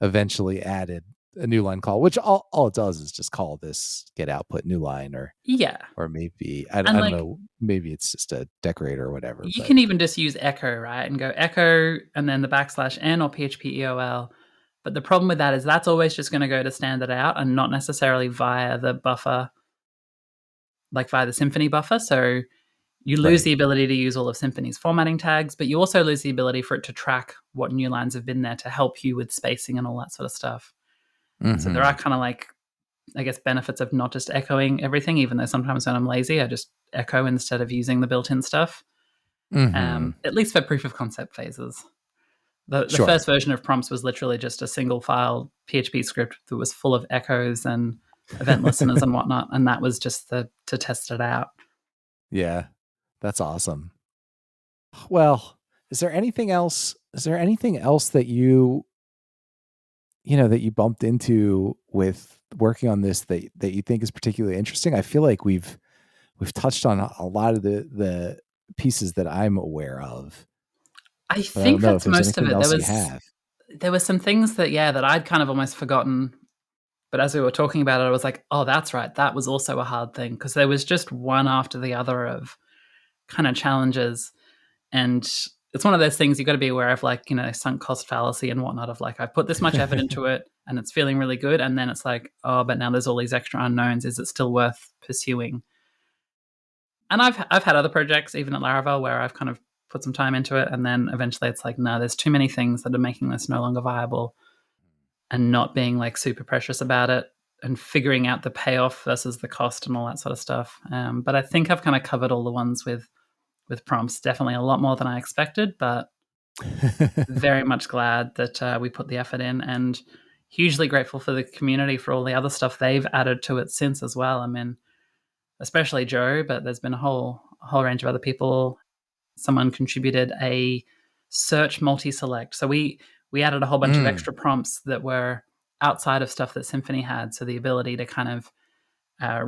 eventually added a new line call, which all it does is just call this get output new line, Yeah. or maybe And I don't like know, maybe it's just a decorator or whatever. you But can even just use echo, right? And go echo and then the \n or PHP EOL. But the problem with that is that's always just going to go to standard out and not necessarily via the buffer, like via the Symfony buffer. So you lose right. the ability to use all of Symfony's formatting tags, but you also lose the ability for it to track what new lines have been there to help you with spacing and all that sort of stuff. So there are Hmm. kind of like, I guess, benefits of not just echoing everything, even though sometimes when I'm lazy, I just echo instead of using the built in stuff, Hmm. at least for proof of concept phases. The first Sure. version of prompts was literally just a single file PHP script that was full of echoes and event listeners and whatnot. And that was just to test it out. Yeah, that's awesome. Well, is there anything else? Is there anything else that that you bumped into with working on this that you think is particularly interesting? I feel like we've touched on a lot of the pieces that I'm aware of, I but I don't think know if that's there's most of anything it. else you have. There were some things that I'd kind of almost forgotten. But as we were talking about it, I was like, oh, that's right. That was also a hard thing because there was just one after the other of kind of challenges. And it's one of those things you got to be aware of, like, sunk cost fallacy and whatnot, of like, I put this much effort into it and it's feeling really good. And then it's like, oh, but now there's all these extra unknowns. Is it still worth pursuing? And I've had other projects, even at Laravel, where I've kind of put some time into it. And then eventually it's like, no, there's too many things that are making this no longer viable, and not being like super precious about it and figuring out the payoff versus the cost and all that sort of stuff. But I think I've kind of covered all the ones with prompts. Definitely a lot more than I expected, but very much glad that we put the effort in, and hugely grateful for the community for all the other stuff they've added to it since as well. I mean, especially Joe, but there's been a whole range of other people. Someone contributed a search multi-select. So we added a whole bunch of Mm, extra prompts that were outside of stuff that Symfony had. So the ability to kind of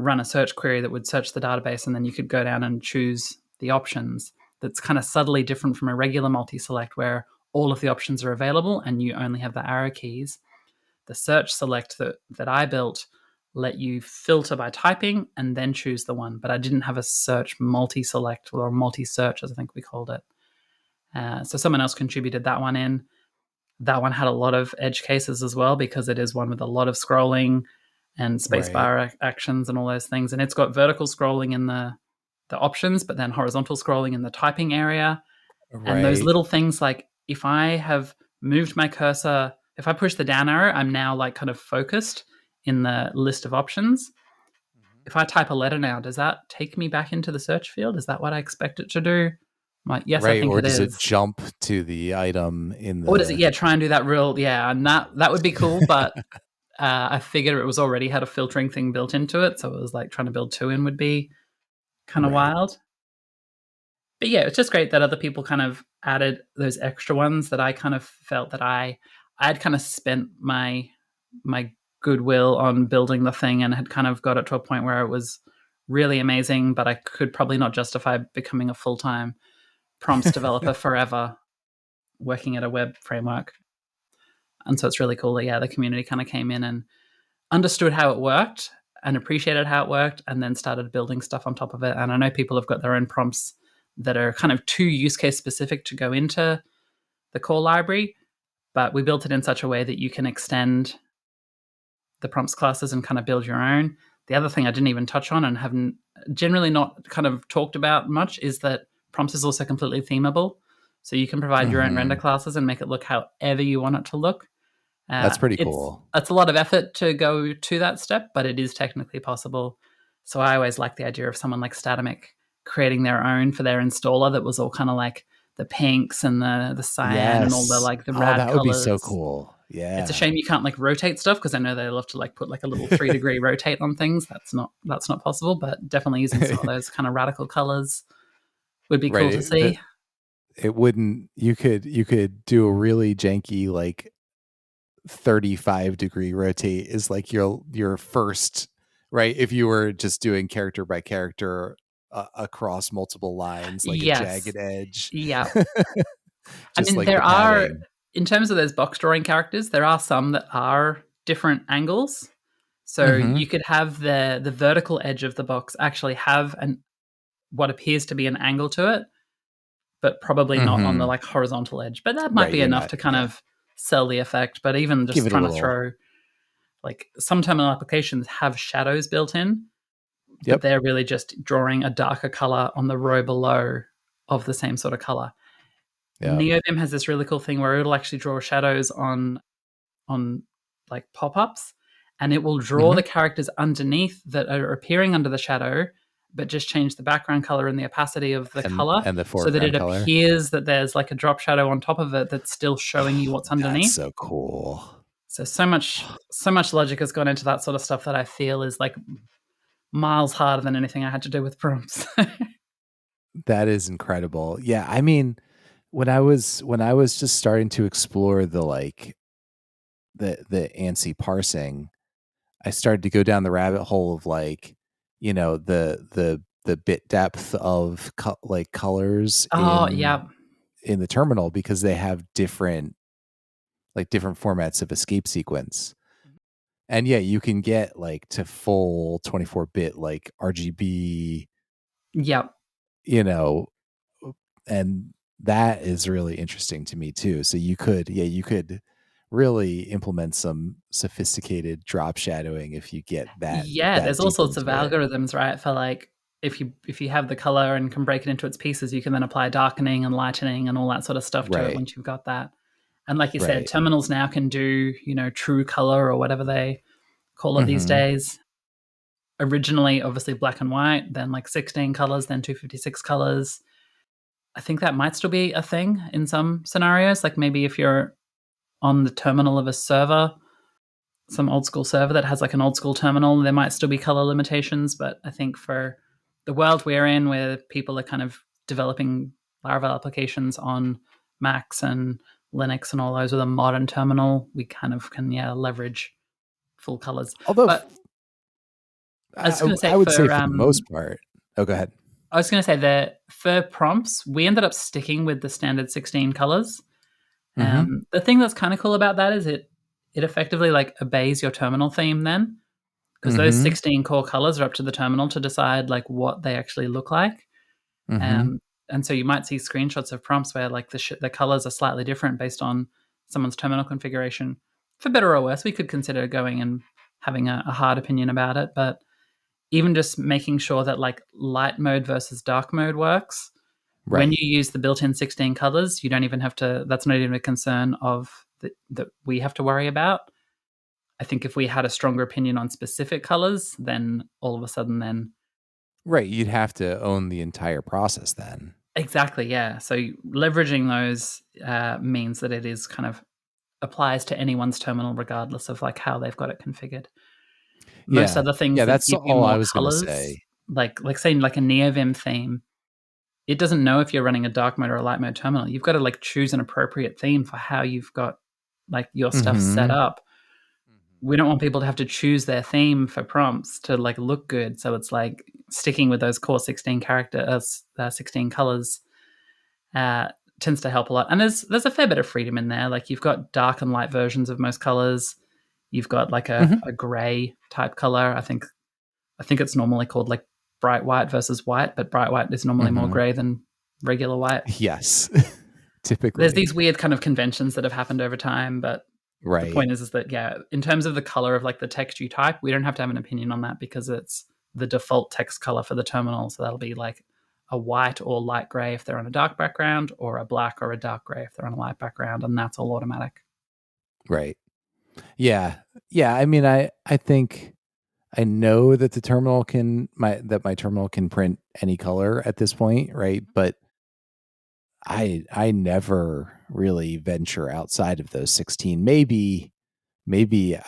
run a search query that would search the database, and then you could go down and choose the options. That's kind of subtly different from a regular multi-select where all of the options are available and you only have the arrow keys. The search select that I built let you filter by typing and then choose the one, but I didn't have a search multi-select or multi-search, as I think we called it. So someone else contributed that one in. That one had a lot of edge cases as well because it is one with a lot of scrolling and right. spacebar actions and all those things. And it's got vertical scrolling in the options, but then horizontal scrolling in the typing area. And those Right. little things, like if I have moved my cursor, if I push the down arrow, I'm now like kind of focused in the list of options. If I type a letter now, does that take me back into the search field? Is that what I expect it to do? Yes, I Right. think Or it does it is. jump to the item in Or does it? the Yeah, try and do that real. Yeah, and that would be cool. But I figured it was already had a filtering thing built into it, so it was like trying to build two in would be kind of right. wild. But yeah, it's just great that other people kind of added those extra ones that I kind of felt that I'd kind of spent my goodwill on building the thing and had kind of got it to a point where it was really amazing, but I could probably not justify becoming a full-time prompts developer forever working at a web framework. And so it's really cool that, yeah, the community kind of came in and understood how it worked and appreciated how it worked and then started building stuff on top of it. And I know people have got their own prompts that are kind of too use case specific to go into the core library, but we built it in such a way that you can extend the prompts classes and kind of build your own. The other thing I didn't even touch on and haven't generally not kind of talked about much is that prompts is also completely themable. So you can provide your own render Hmm. classes and make it look however you want it to look. That's pretty It's cool. a lot of effort to go to that step, but it is technically possible. So I always like the idea of someone like Statamic creating their own for their installer that was all kind of like the pinks and the cyan and all the Yes. like the Oh, rad that would be so colors. cool. It's a Yeah. shame you can't like rotate stuff because I know they love to like put like a little 3 degree rotate on things. That's not possible, but definitely using some of those kind of radical colors would be Right. cool to see. It wouldn't, you could do a really janky, like 35-degree rotate is like your first, right? If you were just doing character by character across multiple lines, like a Yes. jagged edge, Yeah. I just mean, like there the are, padding. in terms of those box drawing characters, there are some that are different angles. So Hmm. you could have the vertical edge of the box actually have an what appears to be an angle to it, but probably not on the Hmm. like horizontal edge. But that might Right. be You're enough not, to kind yeah. of sell the effect. But even Give just it a trying to little. throw like some terminal applications have shadows built in, but Yep. they're really just drawing a darker color on the row below of the same sort of color. Yep. NeoBim has this really cool thing where it'll actually draw shadows on like pop-ups and it will draw Hmm. the characters underneath that are appearing under the shadow but just change the background color and the opacity of the color And the so that it foreground color. appears that there's like a drop shadow on top of it that's still showing you what's That's underneath. so cool. So much logic has gone into that sort of stuff that I feel is like miles harder than anything I had to do with prompts. That is incredible. Yeah, I mean, when I was just starting to explore the like the ANSI parsing, I started to go down the rabbit hole of like, the bit depth of like colors Oh yeah. in the terminal because they have different formats of escape sequence. And yeah, you can get like to full 24-bit like RGB, Yeah. you know, and that is really interesting to me too. So you could really implement some sophisticated drop shadowing if you get that Yeah, that there's all deep sorts of into it. algorithms, right? For like if you have the color and can break it into its pieces, you can then apply darkening and lightening and all that sort of stuff to it Right. once you've got that. And like you said, Right. terminals now can do, true color or whatever they call it these Mhm. days. Originally, obviously black and white, then like 16 colors, then 256 colors. I think that might still be a thing in some scenarios. Like maybe if you're on the terminal of a server, some old school server that has like an old school terminal, there might still be color limitations. But I think for the world we're in, where people are kind of developing Laravel applications on Macs and Linux and all those with a modern terminal, we kind of can leverage full colors. Although But I was going to say I would say for the most part. Oh, go ahead. that for prompts, we ended up sticking with the standard 16 colors. Mhm. The thing that's kind of cool about that is it effectively like obeys your terminal theme then, because those Mhm. 16 core colors are up to the terminal to decide like what they actually look like. Mhm. Um, and so you might see screenshots of prompts where like the colors are slightly different based on someone's terminal configuration. For better or worse, we could consider going and having a hard opinion about it, but even just making sure that like light mode versus dark mode works. When you Right. use the built-in 16 colors, you don't even have to. That's not even a concern of that we have to worry about. I think if we had a stronger opinion on specific colors, then all of a sudden, then Right, you'd have to own the entire process then. Exactly, yeah. So leveraging those means that it is kind of applies to anyone's terminal regardless of like how they've got it configured. Most Yeah. other things Yeah, that that's give you all I more was going to colors, say. like saying like a NeoVim theme, it doesn't know if you're running a dark mode or a light mode terminal. You've got to like choose an appropriate theme for how you've got like your stuff set Mhm. up. We don't want people to have to choose their theme for prompts to like look good. So it's like sticking with those core 16 16 colors uh, tends to help a lot. And there's a fair bit of freedom in there. Like you've got dark and light versions of most colors. You've got like Mhm. a gray type color. I think it's normally called like bright white versus white, but bright white is normally more Mhm. gray than regular white. Yes. There's Typically. these weird kind of conventions that have happened over time, but the Right. point is that yeah, in terms of the color of like the text you type, we don't have to have an opinion on that because it's the default text color for the terminal. So that'll be like a white or light gray if they're on a dark background, or a black or a dark gray if they're on a light background, and that's all automatic. Right. Yeah. Yeah, I mean I think I know that my terminal can print any color at this point, right? But I never really venture outside of those 16. Maybe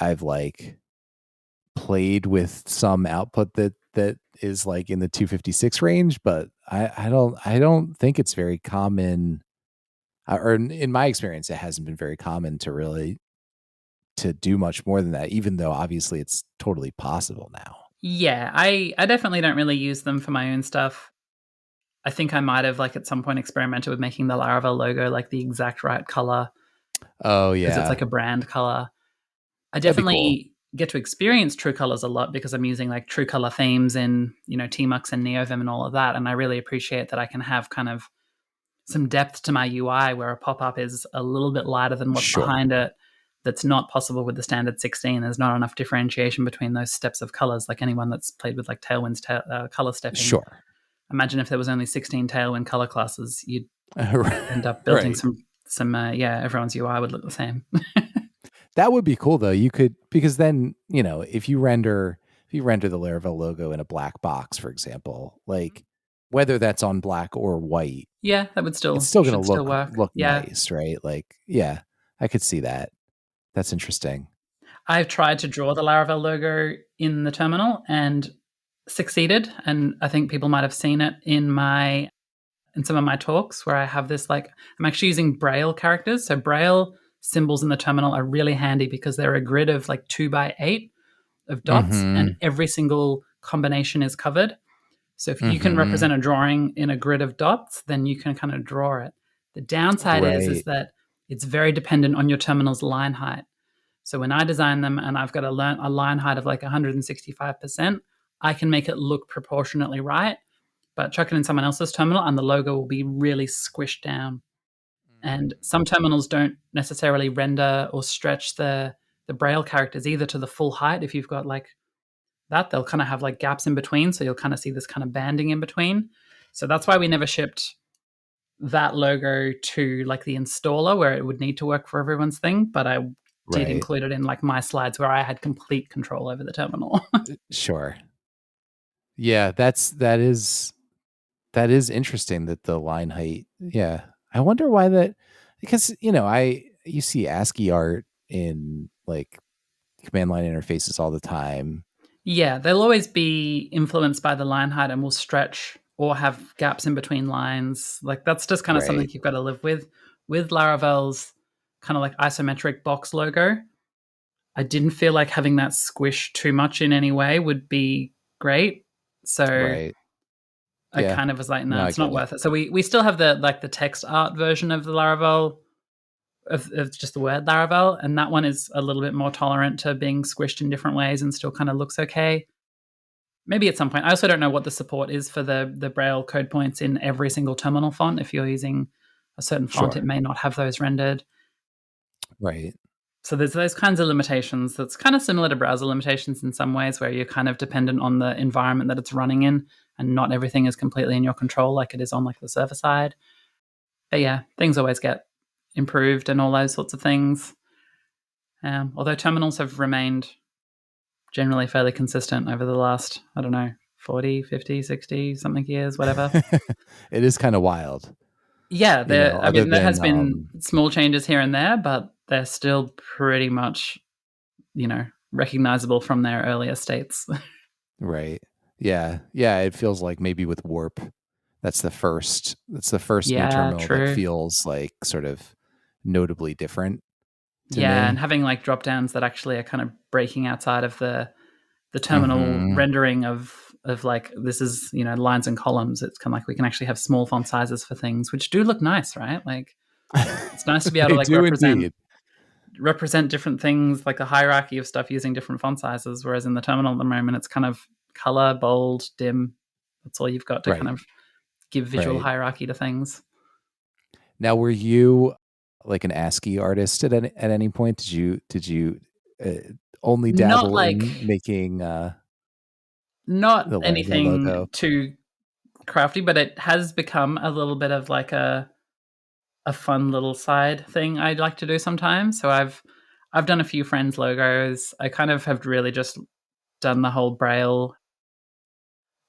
I've like played with some output that is like in the 256 range, but I don't think it's very common, or in my experience it hasn't been very common to really to do much more than that, even though obviously it's totally possible now. Yeah, I definitely don't really use them for my own stuff. I think I might have like at some point experimented with making the Laravel logo like the exact right color Oh because it's like yeah. a brand color. I That'd be cool. definitely get to experience true colors a lot because I'm using like true color themes in, Tmux and NeoVim and all of that. And I really appreciate that I can have kind of some depth to my UI where a pop up is a little bit lighter than what's Sure. behind it. That's not possible with the standard 16. There's not enough differentiation between those steps of colors. Like anyone that's played with like Tailwind's color stepping, Sure. imagine if there was only 16 Tailwind color classes, you'd end up building Right. some yeah, everyone's UI would look the same. That would be cool though. You could, because then, if you render the Laravel logo in a black box, for example, like whether that's on black or white, Yeah, that it's still going to should still look work. look Yeah. nice, right? Like, yeah, I could see that. That's interesting. I've tried to draw the Laravel logo in the terminal and succeeded. And I think people might have seen it in some of my talks where I have this like I'm actually using Braille characters. So Braille symbols in the terminal are really handy because they're a grid of like 2 by 8 of dots, and Mhm. every single combination is covered. So if you can Mhm. represent a drawing in a grid of dots, then you can kind of draw it. The downside is Right. that it's very dependent on your terminal's line height. So when I design them and I've got a line height of like 165%, I can make it look proportionately right, but chuck it in someone else's terminal and the logo will be really squished down. And some terminals don't necessarily render or stretch the braille characters either to the full height. If you've got like that, they'll kind of have like gaps in between, so you'll kind of see this kind of banding in between. So that's why we never shipped that logo to like the installer where it would need to work for everyone's thing, but I did Right. include it in like my slides where I had complete control over the terminal. Sure. Yeah, that is interesting that the line height. Yeah. I wonder why that, because I you see ASCII art in like command line interfaces all the time. Yeah, they'll always be influenced by the line height and will stretch or have gaps in between lines. Like that's just kind of something Right. you've got to live with. With Laravel's kind of like isometric box logo, I didn't feel like having that squish too much in any way would be great. So Right. I Yeah. kind of was like, No, no, I it's not get it. worth it. So we still have the text art version of the Laravel of just the word Laravel, and that one is a little bit more tolerant to being squished in different ways and still kind of looks okay. Maybe at some point. I also don't know what the support is for the Braille code points in every single terminal font. If you're using a certain font, it Sure. may not have those rendered. Right. So there's those kinds of limitations. That's kind of similar to browser limitations in some ways, where you're kind of dependent on the environment that it's running in, and not everything is completely in your control, like it is on like the server side. But yeah, things always get improved and all those sorts of things. Although terminals have remained generally fairly consistent over the last, I don't know, 40, 50, 60 something years, whatever. It is kind of wild, Yeah, I other mean, there than has been small changes here and there, but they're still pretty much, recognizable from their earlier states. right. Yeah. Yeah, it feels like maybe with Warp, that's the first new Yeah, terminal that true. feels like sort of notably different to Yeah, and me. having like drop downs that actually are kind of breaking outside of the terminal Mhm. rendering of like this is lines and columns. It's kind of like we can actually have small font sizes for things, which do look nice, right? Like it's nice to be able to They like do represent indeed. represent different things, like a hierarchy of stuff using different font sizes. Whereas in the terminal at the moment, it's kind of color, bold, dim. That's all you've got to kind Right. of give visual Right. hierarchy to things. Now, were you like an ASCII artist at any point? Did you uh, only Not dabble like in making not the Laravel anything logo? too crafty, but it has become a little bit of like a fun little side thing I'd like to do sometimes. So I've done a few friends' logos. I kind of have really just done the whole Braille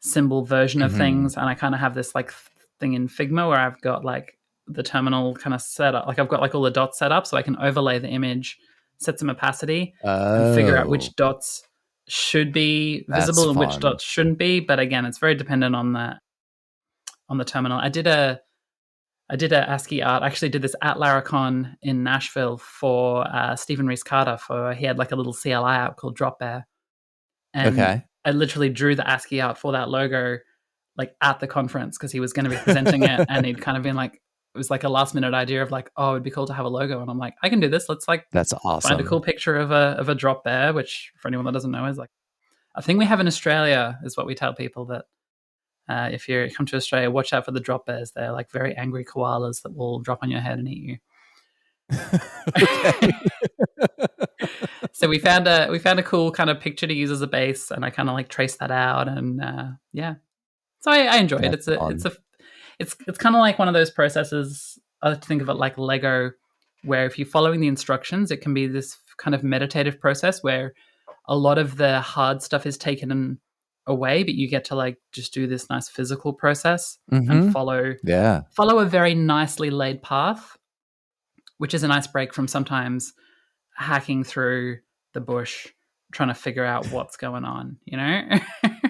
symbol version of Mhm. things, and I kind of have this like thing in Figma where I've got like the terminal kind of set up. Like I've got like all the dots set up, so I can overlay the image, set some opacity, and figure out Oh, which dots should be that's visible and which fun. dots shouldn't be. But again, it's very dependent on the terminal. I did a ASCII art. I actually did this at Laracon in Nashville for Stephen Reese Carter. He had like a little CLI app called Drop Bear, and Okay. I literally drew the ASCII art for that logo like at the conference because he was going to be presenting it, and he'd kind of been like, it was like a last minute idea of like, oh, it'd be cool to have a logo, and I'm like, I can do this. Let's like That's find a cool awesome. picture of a drop bear, which for anyone that doesn't know is like a thing we have in Australia. Is what we tell people that if you come to Australia, watch out for the drop bears. They're like very angry koalas that will drop on your head and eat Okay. you. So we found a cool kind of picture to use as a base, and I kind of like traced that out, and yeah. So I enjoy it. That's It's a it's fun. a it's kind of like one of those processes. I like to think of it like Lego, where if you're following the instructions, it can be this kind of meditative process where a lot of the hard stuff is taken away, but you get to like just do this nice physical process and Mhm. follow Yeah. follow a very nicely laid path, which is a nice break from sometimes hacking through the bush trying to figure out what's going on.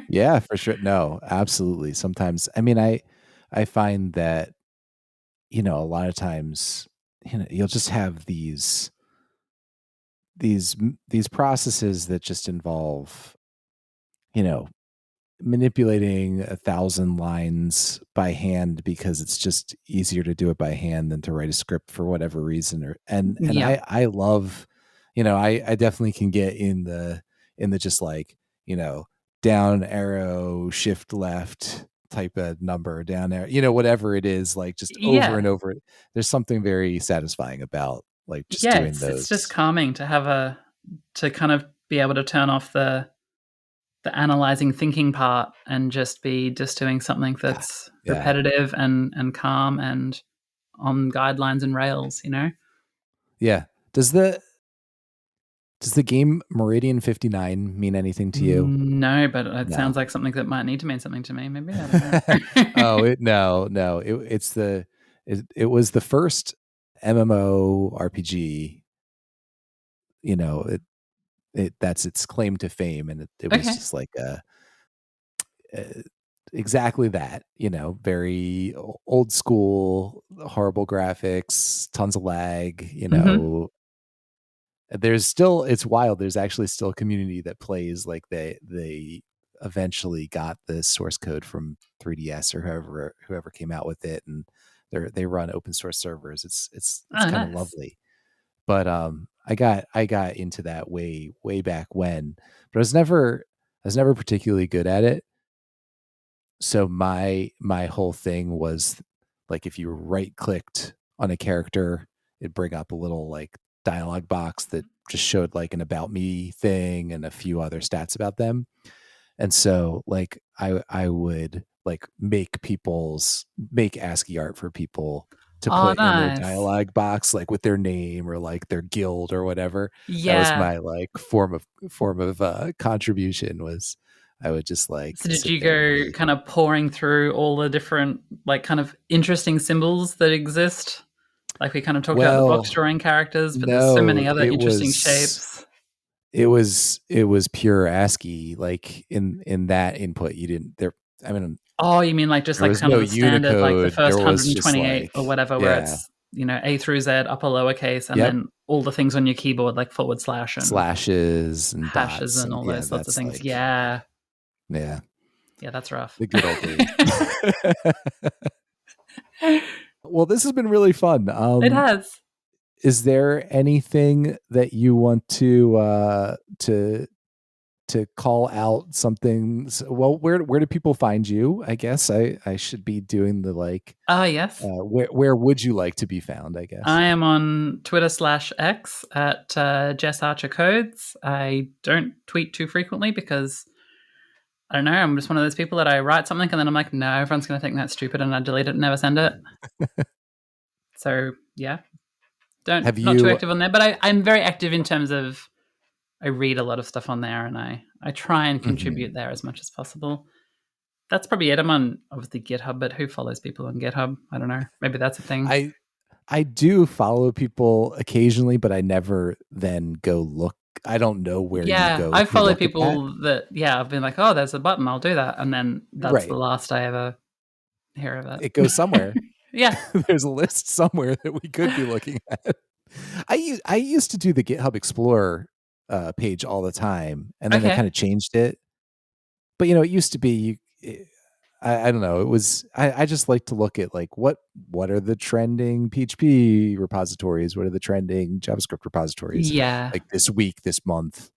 Yeah, for sure. No, absolutely. Sometimes, I mean, I find that, a lot of times, you'll just have these processes that just involve, you know, manipulating 1,000 lines by hand because it's just easier to do it by hand than to write a script for whatever reason. And Yeah. I love, I definitely can get in the just like, you know, down arrow, shift left type of number, down arrow, whatever it is, like just over and Yeah. over. There's something very satisfying about like just Yeah, doing it's just those. calming to kind of be able to turn off the analyzing thinking part and just be just doing something Yeah. that's Yeah. repetitive and calm and on guidelines and rails. Yeah. Does the game Meridian 59 mean anything to you? No, but it No. sounds like something that might need to mean something to me. Maybe I don't know. Oh, no. It was the first MMO RPG, you know, it that's its claim to fame, and it was Okay. just like uh, exactly that, very old school, horrible graphics, tons of lag, Hmm. it's wild. There's actually still a community that plays like they eventually got the source code from 3DS or whoever came out with it, and they run open source servers. It's Oh, kind of nice. lovely. But I got into that way back when, but I was never particularly good at it. So my whole thing was like if you right clicked on a character, it'd bring up a little like dialogue box that just showed like an about me thing and a few other stats about them. And so like I would like make ASCII art for people to Oh, put in their nice. dialogue box like with their name or like their guild or whatever. That was Yeah. my like form of contribution I would just like So did sit you there and go wait. kind of pouring through all the different like kind of interesting symbols that exist? Like we kind of talked about the box Well, drawing characters, but there's so no, many other interesting shapes. it was pure ASCII. Like in that input, you didn't there. I mean, Oh, you mean like just there like was kind of no the standard, like the Unicode. first There was just 128 or like, whatever, where yeah, it's, A through Z, upper lowercase, and yep, then all the things on your keyboard, like forward slash and slashes and hashes dots, and and all yeah, those sorts of that's things. like, Yeah. yeah, Yeah, that's rough. the good old days. Well, this has been really fun. It has. Is there anything that you want to call out something? Well, where do people find you? I guess I should be doing the like, Ah, yes. where would you like to be found, I guess? I am on Twitter/X at Jess Archer Codes. I don't tweet too frequently because I don't know. I'm just one of those people that I write something and then I'm like, no, everyone's going to think that's stupid, and I delete it and never send it. So yeah, don't Have not too you active on there, but I'm very active in terms of I read a lot of stuff on there and I try and contribute Mhm. there as much as possible. That's probably it. I'm on obviously GitHub, but who follows people on GitHub? I don't know. Maybe that's a thing. I I do follow people occasionally, but I never then go look. I don't know where you Yeah, go I've to followed look at that. people that I've been like, oh, there's a button, I'll do that, and then that's the Right. last I ever hear of It goes it. somewhere. Yeah. There's a list somewhere that we could be looking at. I used to do the GitHub Explorer page all the time, and then they Okay. kind of changed it. But it used to be I don't know. It was I just like to look at like what are the trending PHP repositories? What are the trending JavaScript repositories Yeah. like this week, this month?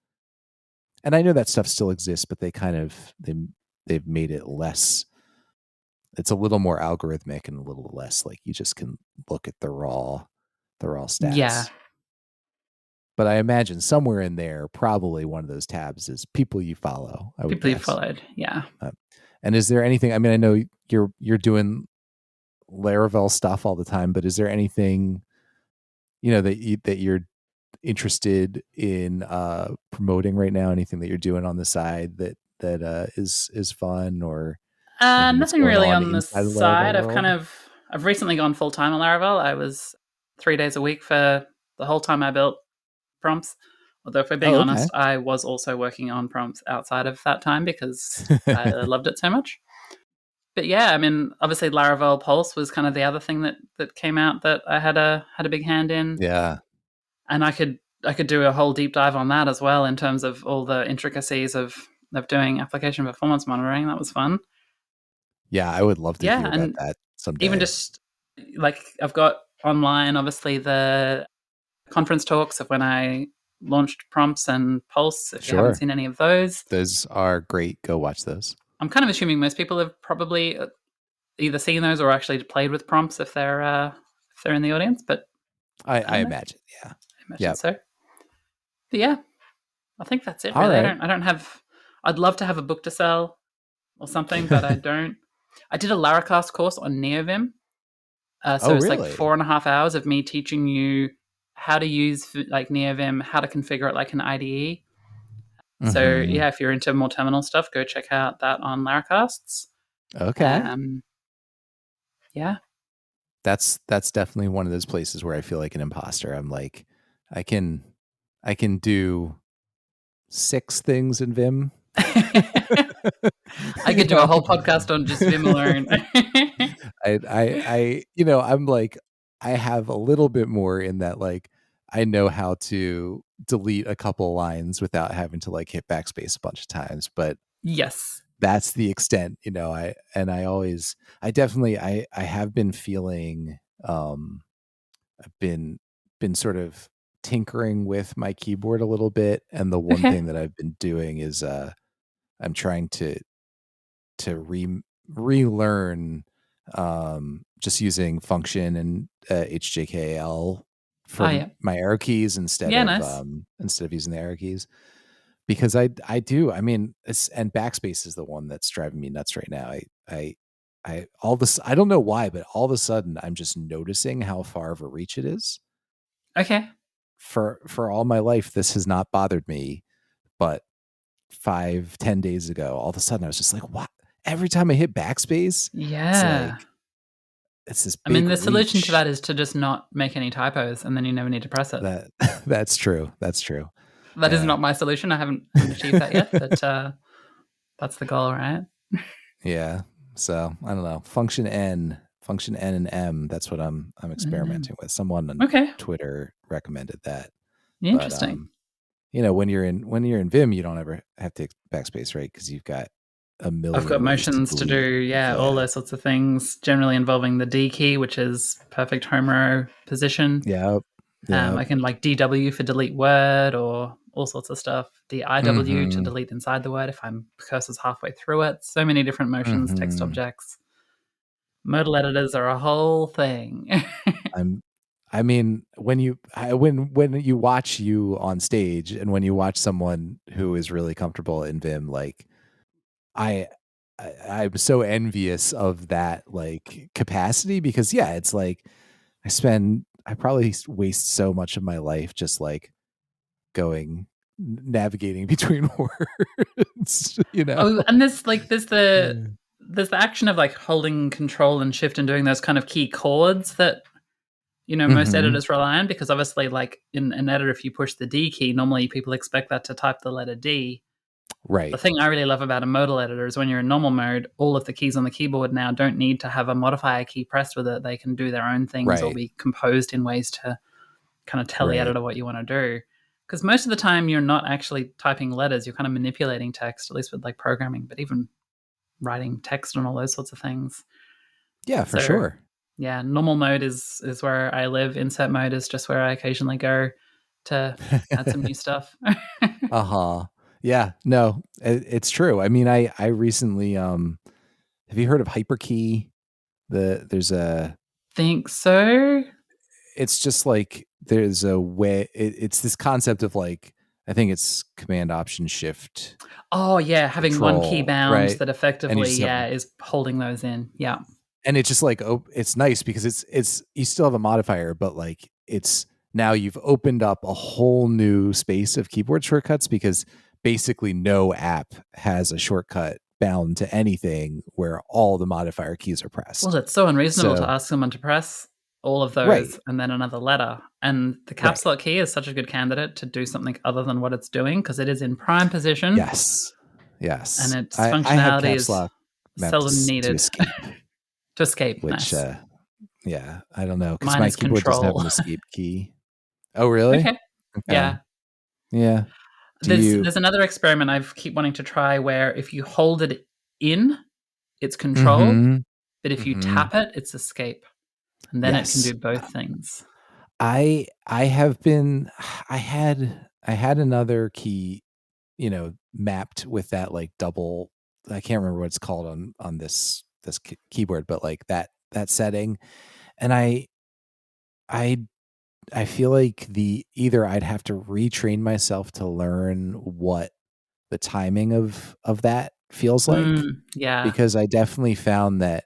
And I know that stuff still exists, but they've made it less. It's a little more algorithmic and a little less like you just can look at the raw Yeah. stats. But I imagine somewhere in there, probably one of those tabs is people you follow, I would People you guess. followed. Yeah. Uh, and is there anything? I mean, I know you're doing Laravel stuff all the time, but is there anything that you're interested in promoting right now? Anything that you're doing on the side that is fun, or anything that's Nothing going really on on the inside the Laravel side. world? I've recently gone full time on Laravel. I was 3 days a week for the whole time I built prompts. Although, if we're being Oh, okay. honest, I was also working on prompts outside of that time because I loved it so much. But yeah, I mean, obviously Laravel Pulse was kind of the other thing that came out that I had a big hand in, Yeah, and I could do a whole deep dive on that as well in terms of all the intricacies of doing application performance monitoring. That was fun. yeah. I would love to Yeah, hear about and that even someday. just like I've got online, obviously the conference talks of when I launched Prompts and Pulse. If you haven't Sure, seen any of those, those are great. Go watch those. I'm kind of assuming most people have probably either seen those or actually played with prompts if they're in the audience. But I I don't know. imagine. Yeah. I imagine Yep. so. But yeah, I think that's it. All Really, I right. don't. I don't have. I'd love to have a book to sell or something, but I don't. I did a Laracast course on NeoVim. So Oh, it's like really? 4.5 hours of me teaching you how to use like NeoVim, how to configure it like an IDE. So Hmm. yeah, if you're into more terminal stuff, go check out that on Laracasts. Okay. Um, yeah, That's definitely one of those places where I feel like an imposter. I'm like, I can I can do 6 things in Vim. I You could do a know? whole podcast on just Vim alone. I'm like, I have a little bit more in that, like, I know how to delete a couple lines without having to, like, hit backspace a bunch of times, but Yes. that's the extent, I definitely I have been feeling, I've been sort of tinkering with my keyboard a little bit, and the one Okay. thing that I've been doing is, I'm trying to relearn, just using function and, HJKL Oh for yeah. my arrow keys Yeah, nice. instead of using the arrow keys. Because I do, I mean, and backspace is the one that's driving me nuts right now. All this, I don't know why, but all of a sudden I'm just noticing how far of a reach it is. Okay. For all my life, this has not bothered me, but 5-10 days ago, all of a sudden I was just like, what? Every time I hit backspace, it's Yeah. like it's this I mean, big the solution to reach. that is to just not make any typos, and then you never need to press it. That that's true. That's true. That is Yeah. not my solution. I haven't achieved that yet, but that's the goal, right? Yeah. So I don't know. Function N and M. That's what I'm Mm. experimenting with. Someone on Okay, Twitter recommended that. But interesting. when you're in Vim, you don't ever have to backspace, right? Because you've got a I've million got ways to motions to do, delete. yeah, all Yeah. those sorts of things, generally involving the D key, which is perfect home row position. Yep. I Yep. can like DW for delete word or all sorts of stuff. DIW to Mm-hmm. delete inside the word if I'm cursor's halfway through it. So many different motions, text Mm-hmm. objects. Modal editors are a whole thing. I'm I mean, when you watch you on stage and when you watch someone who is really comfortable in Vim, like I, I'm so envious of that like capacity because yeah, it's like I probably waste so much of my life just like going navigating between words, you know? Oh, and there's the Mm. there's the action of like holding control and shift and doing those kind of key chords that most Mhm. editors rely on, because obviously like in an editor, if you push the D key, normally people expect that to type the letter D. The Right. thing I really love about a modal editor is when you're in normal mode, all of the keys on the keyboard now don't need to have a modifier key pressed with it. They can do their own things or Right. be composed in ways to kind of tell the Right. editor what you want to do. Because most of the time you're not actually typing letters, you're kind of manipulating text, at least with like programming, but even writing text and all those sorts of things. Yeah, for So sure. yeah, normal mode is where I live. Insert mode is just where I occasionally go to add some new stuff. Uh-huh. Yeah, no, it's true. I mean, I recently have you heard of Hyperkey? There's a Think so. it's just like there's a way it's this concept of like I think it's command option shift Oh yeah, having one key control, bound right? that And you effectively, just have yeah, is holding those in. Yeah. and it's just like it's nice because it's you still have a modifier, but like it's now you've opened up a whole new space of keyboard shortcuts because basically no app has a shortcut bound to anything where all the modifier keys are Well, pressed. it's so unreasonable to So ask someone to press all of those right, and then another letter. And the caps right. lock key is such a good candidate to do something other than what it's doing because it is in prime position Yes. and Yes. its I have functionality caps is lock mapped seldom to needed escape, to escape. which Nice. yeah, I don't know because Mine my is keyboard doesn't have control. an escape key. Oh, really? Okay. Okay. Yeah. Yeah. Do There's you there's another experiment I keep wanting to try where if you hold it in, it's control, Mhm. but if you Mhm. tap it, it's escape. And then it can Yes. do both things. I have been I had another key, mapped with that like double I can't remember what it's called on this keyboard, but like that setting. And I I feel like the either I'd have to retrain myself to learn what the timing of that feels like Yeah. because I definitely found that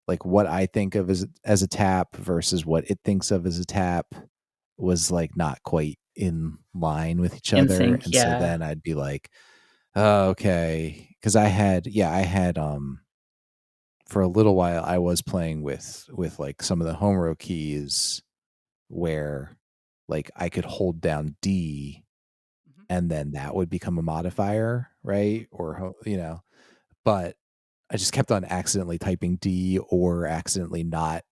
like what I think of as a tap versus what it thinks of as a tap was like not quite in line with each In other. sync, And so yeah. then I'd be like, oh, okay. Cause I had for a little while I was playing with like some of the home row keys where like I could hold down D Mhm. and then that would become a modifier, right? But I just kept on accidentally typing D or accidentally not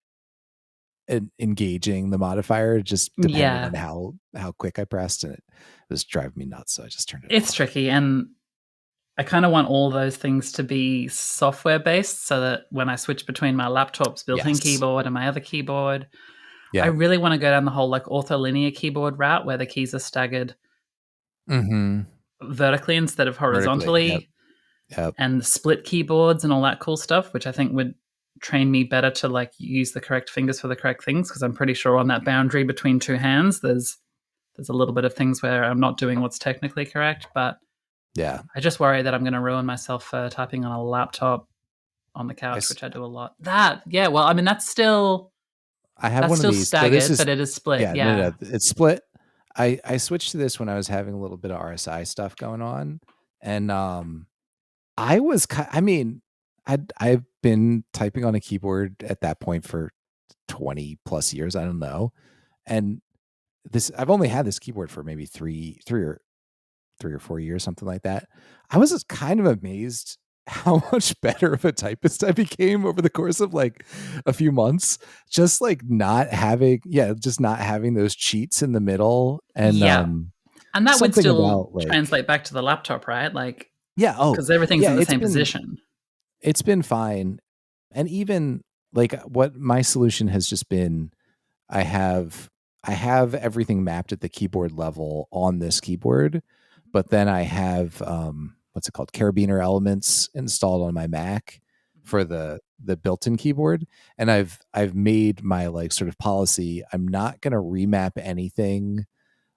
engaging the modifier, just depending Yeah. on how quick I pressed, and it was driving me nuts. So I just turned it It's off. tricky, and I kinda want all those things to be software-based so that when I switch between my laptop's built-in Yes. keyboard and my other keyboard, I Yep. really wanna go down the whole, like, ortholinear keyboard route where the keys are staggered Mhm. vertically instead of Vertically. Yep. horizontally, Yep. and split keyboards and all that cool stuff, which I think would train me better to, like, use the correct fingers for the correct things. Because 'cause I'm pretty sure on that boundary between 2 hands, there's a little bit of things where I'm not doing what's technically correct, but Yeah. I just worry that I'm gonna ruin myself for typing on a laptop on the I couch, s which I do a lot. Yeah, well, I mean, I have that's one of still these. So this staggered, is but it is split, yeah, no, no, yeah. no, it's split. I switched to this when I was having a little bit of RSI stuff going on, And I mean, I've been typing on a keyboard at that point for 20 plus years. I don't know. And I've only had this keyboard for maybe three or 4 years, something like that. I was just kind of amazed how much better of a typist I became over the course of like a few months. Just like just not having those cheats in the middle. And Yeah. And that would something still about like, translate back to the laptop, right? Like, yeah, oh, because everything's yeah, in the same position. it's been fine. And even like what my solution has just been, I have I have everything mapped at the keyboard level on this keyboard, but then I have what's it called, carabiner elements installed on my Mac for the built-in keyboard. And I've made my like sort of policy, I'm not going to remap anything.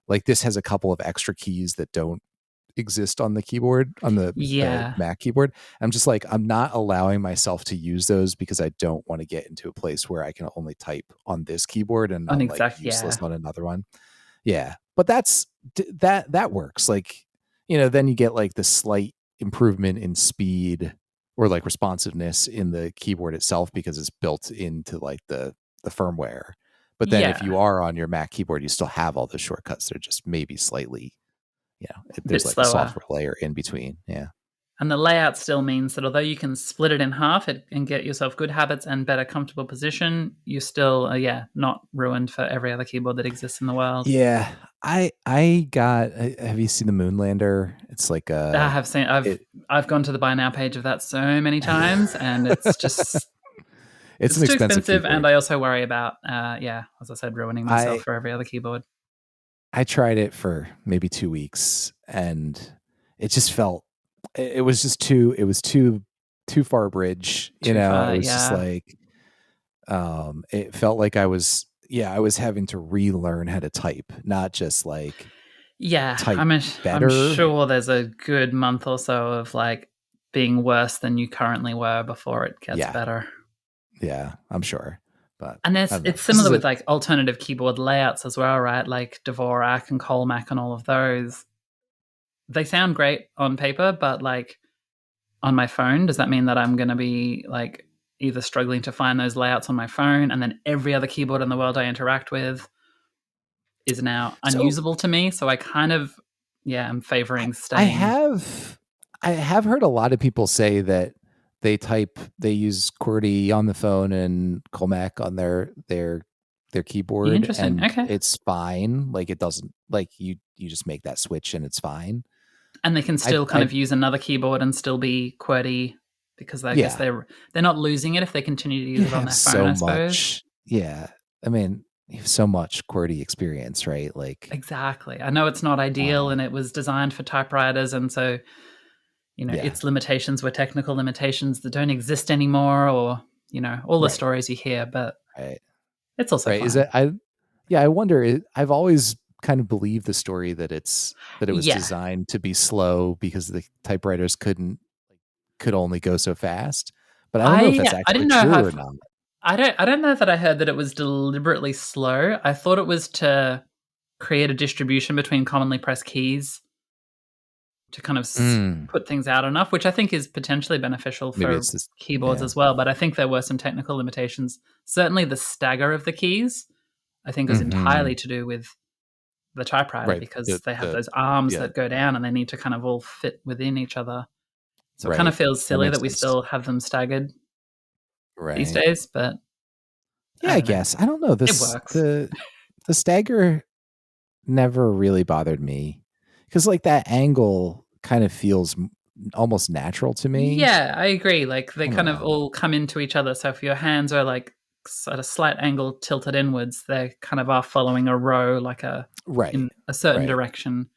Like this has a couple of extra keys that don't exist on the keyboard, on the Yeah. Mac keyboard. I'm just like, I'm not allowing myself to use those because I don't want to get into a place where I can only type on this keyboard and An I'm like exact, useless yeah. on another one. Yeah. But that works. Like, then you get like the slight improvement in speed or like responsiveness in the keyboard itself because it's built into like the firmware. But then if Yeah. you are on your Mac keyboard, you still have all those shortcuts. They're just maybe slightly, A bit there's like a slower. software layer in between. Yeah. And the layout still means that although you can split it in half and get yourself good habits and better comfortable position, you still, not ruined for every other keyboard that exists in the world. Yeah. I got, have you seen the Moonlander? It's like I have seen. I've it, I've gone to the buy now page of that so many times, and it's just it's it's an too expensive expensive. And keyboard. I also worry about, as I said, ruining myself I for every other keyboard. I tried it for maybe 2 weeks and it just felt, it was just too far a bridge. Too It far, was just yeah, like, it felt like I was having to relearn how to type, not just like yeah. type I'm better. sure there's a good month or so of like being worse than you currently were before it gets Yeah. better. Yeah. I'm sure. But And I don't know. it's This is similar a, with like alternative keyboard layouts as well, right? Like Dvorak and Colmac and all of those. They sound great on paper, but like on my phone, does that mean that I'm going to be like either struggling to find those layouts on my phone and then every other keyboard in the world I interact with is now so unusable to me? So I kind of, I'm I, favoring I staying. have I have heard a lot of people say that they use QWERTY on the phone and Comac on their keyboard Interesting. and Okay. it's fine. Like it doesn't, like you just make that switch and it's fine. And they can still kind I of use another keyboard and still be QWERTY because I guess Yeah, they're not losing it if they continue to you use it on have their phone, so I suppose. much. Yeah, I mean, you have so much QWERTY experience, right? Like, Exactly. I know it's not ideal um, and it was designed for typewriters. And so, yeah, its limitations were technical limitations that don't exist anymore or, all the right, stories you hear, but right, it's also right. Is fine. that Yeah, I wonder. I've always kind of believed the story that it was Yeah. designed to be slow because the typewriters could only go so fast. But I don't know if that's I actually didn't know true how or not. I don't know that I heard that it was deliberately slow. I thought it was to create a distribution between commonly pressed keys to kind of Mm, put things out enough, which I think is potentially beneficial maybe for it's this. keyboards Yeah. as well. But I think there were some technical limitations. Certainly, the stagger of the keys, I think, is entirely Hmm. to do with the typewriter Right. because they have those arms Yeah. that go down and they need to kind of all fit within each other. So it kind of Right. feels That silly makes that we sense. still have them staggered these Right. days, but Yeah, I I don't know. guess. I don't know. It This works. the stagger never really bothered me because like that angle kind of feels almost natural to me. Yeah, I agree. Like they I don't kind of know. all come into each other. So if your hands are like at a slight angle tilted inwards, they kind of are following a row, like Right. in a certain Right. direction.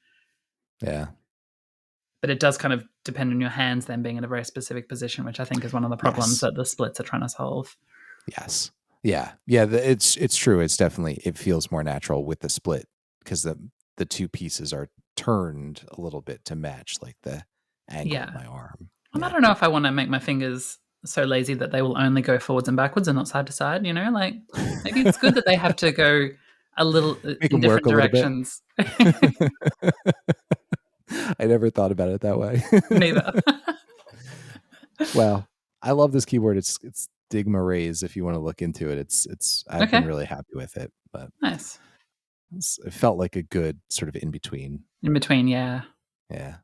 Yeah. But it does kind of depend on your hands then being in a very specific position, which I think is one of the problems Yes. that the splits are trying to solve. Yes. Yeah. Yeah. It's true. It's definitely, it feels more natural with the split because the two pieces are turned a little bit to match like the angle of Yeah. my arm. And I Yeah. don't know if I want to make my fingers so lazy that they will only go forwards and backwards and not side to side, like maybe it's good that they have to go a little Make in them work different a little bit. directions. I never thought about it that way. Neither. Well, I love this keyboard. It's Digma Raise. If you want to look into it, I've been Okay. really happy with it, but Nice. it felt like a good sort of in between. In between, yeah. Yeah.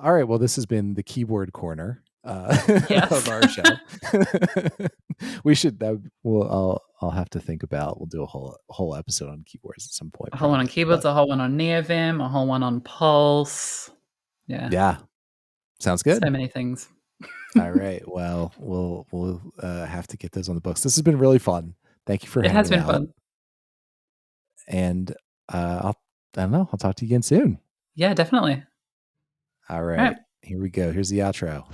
All right. Well, this has been the keyboard corner Yes. of our show. We should that. Well, I'll have to think about. We'll do a whole episode on keyboards at some point, A whole one on probably. keyboards, But a whole one on NeoVim, a whole one on Pulse. Yeah. yeah, sounds So good. many things. All right. Well, we'll have to get those on the books. This has been really fun. Thank you for It has hanging been out. fun. And I don't know. I'll talk to you again soon. Yeah, definitely. All All right. right. Here we go. Here's the outro.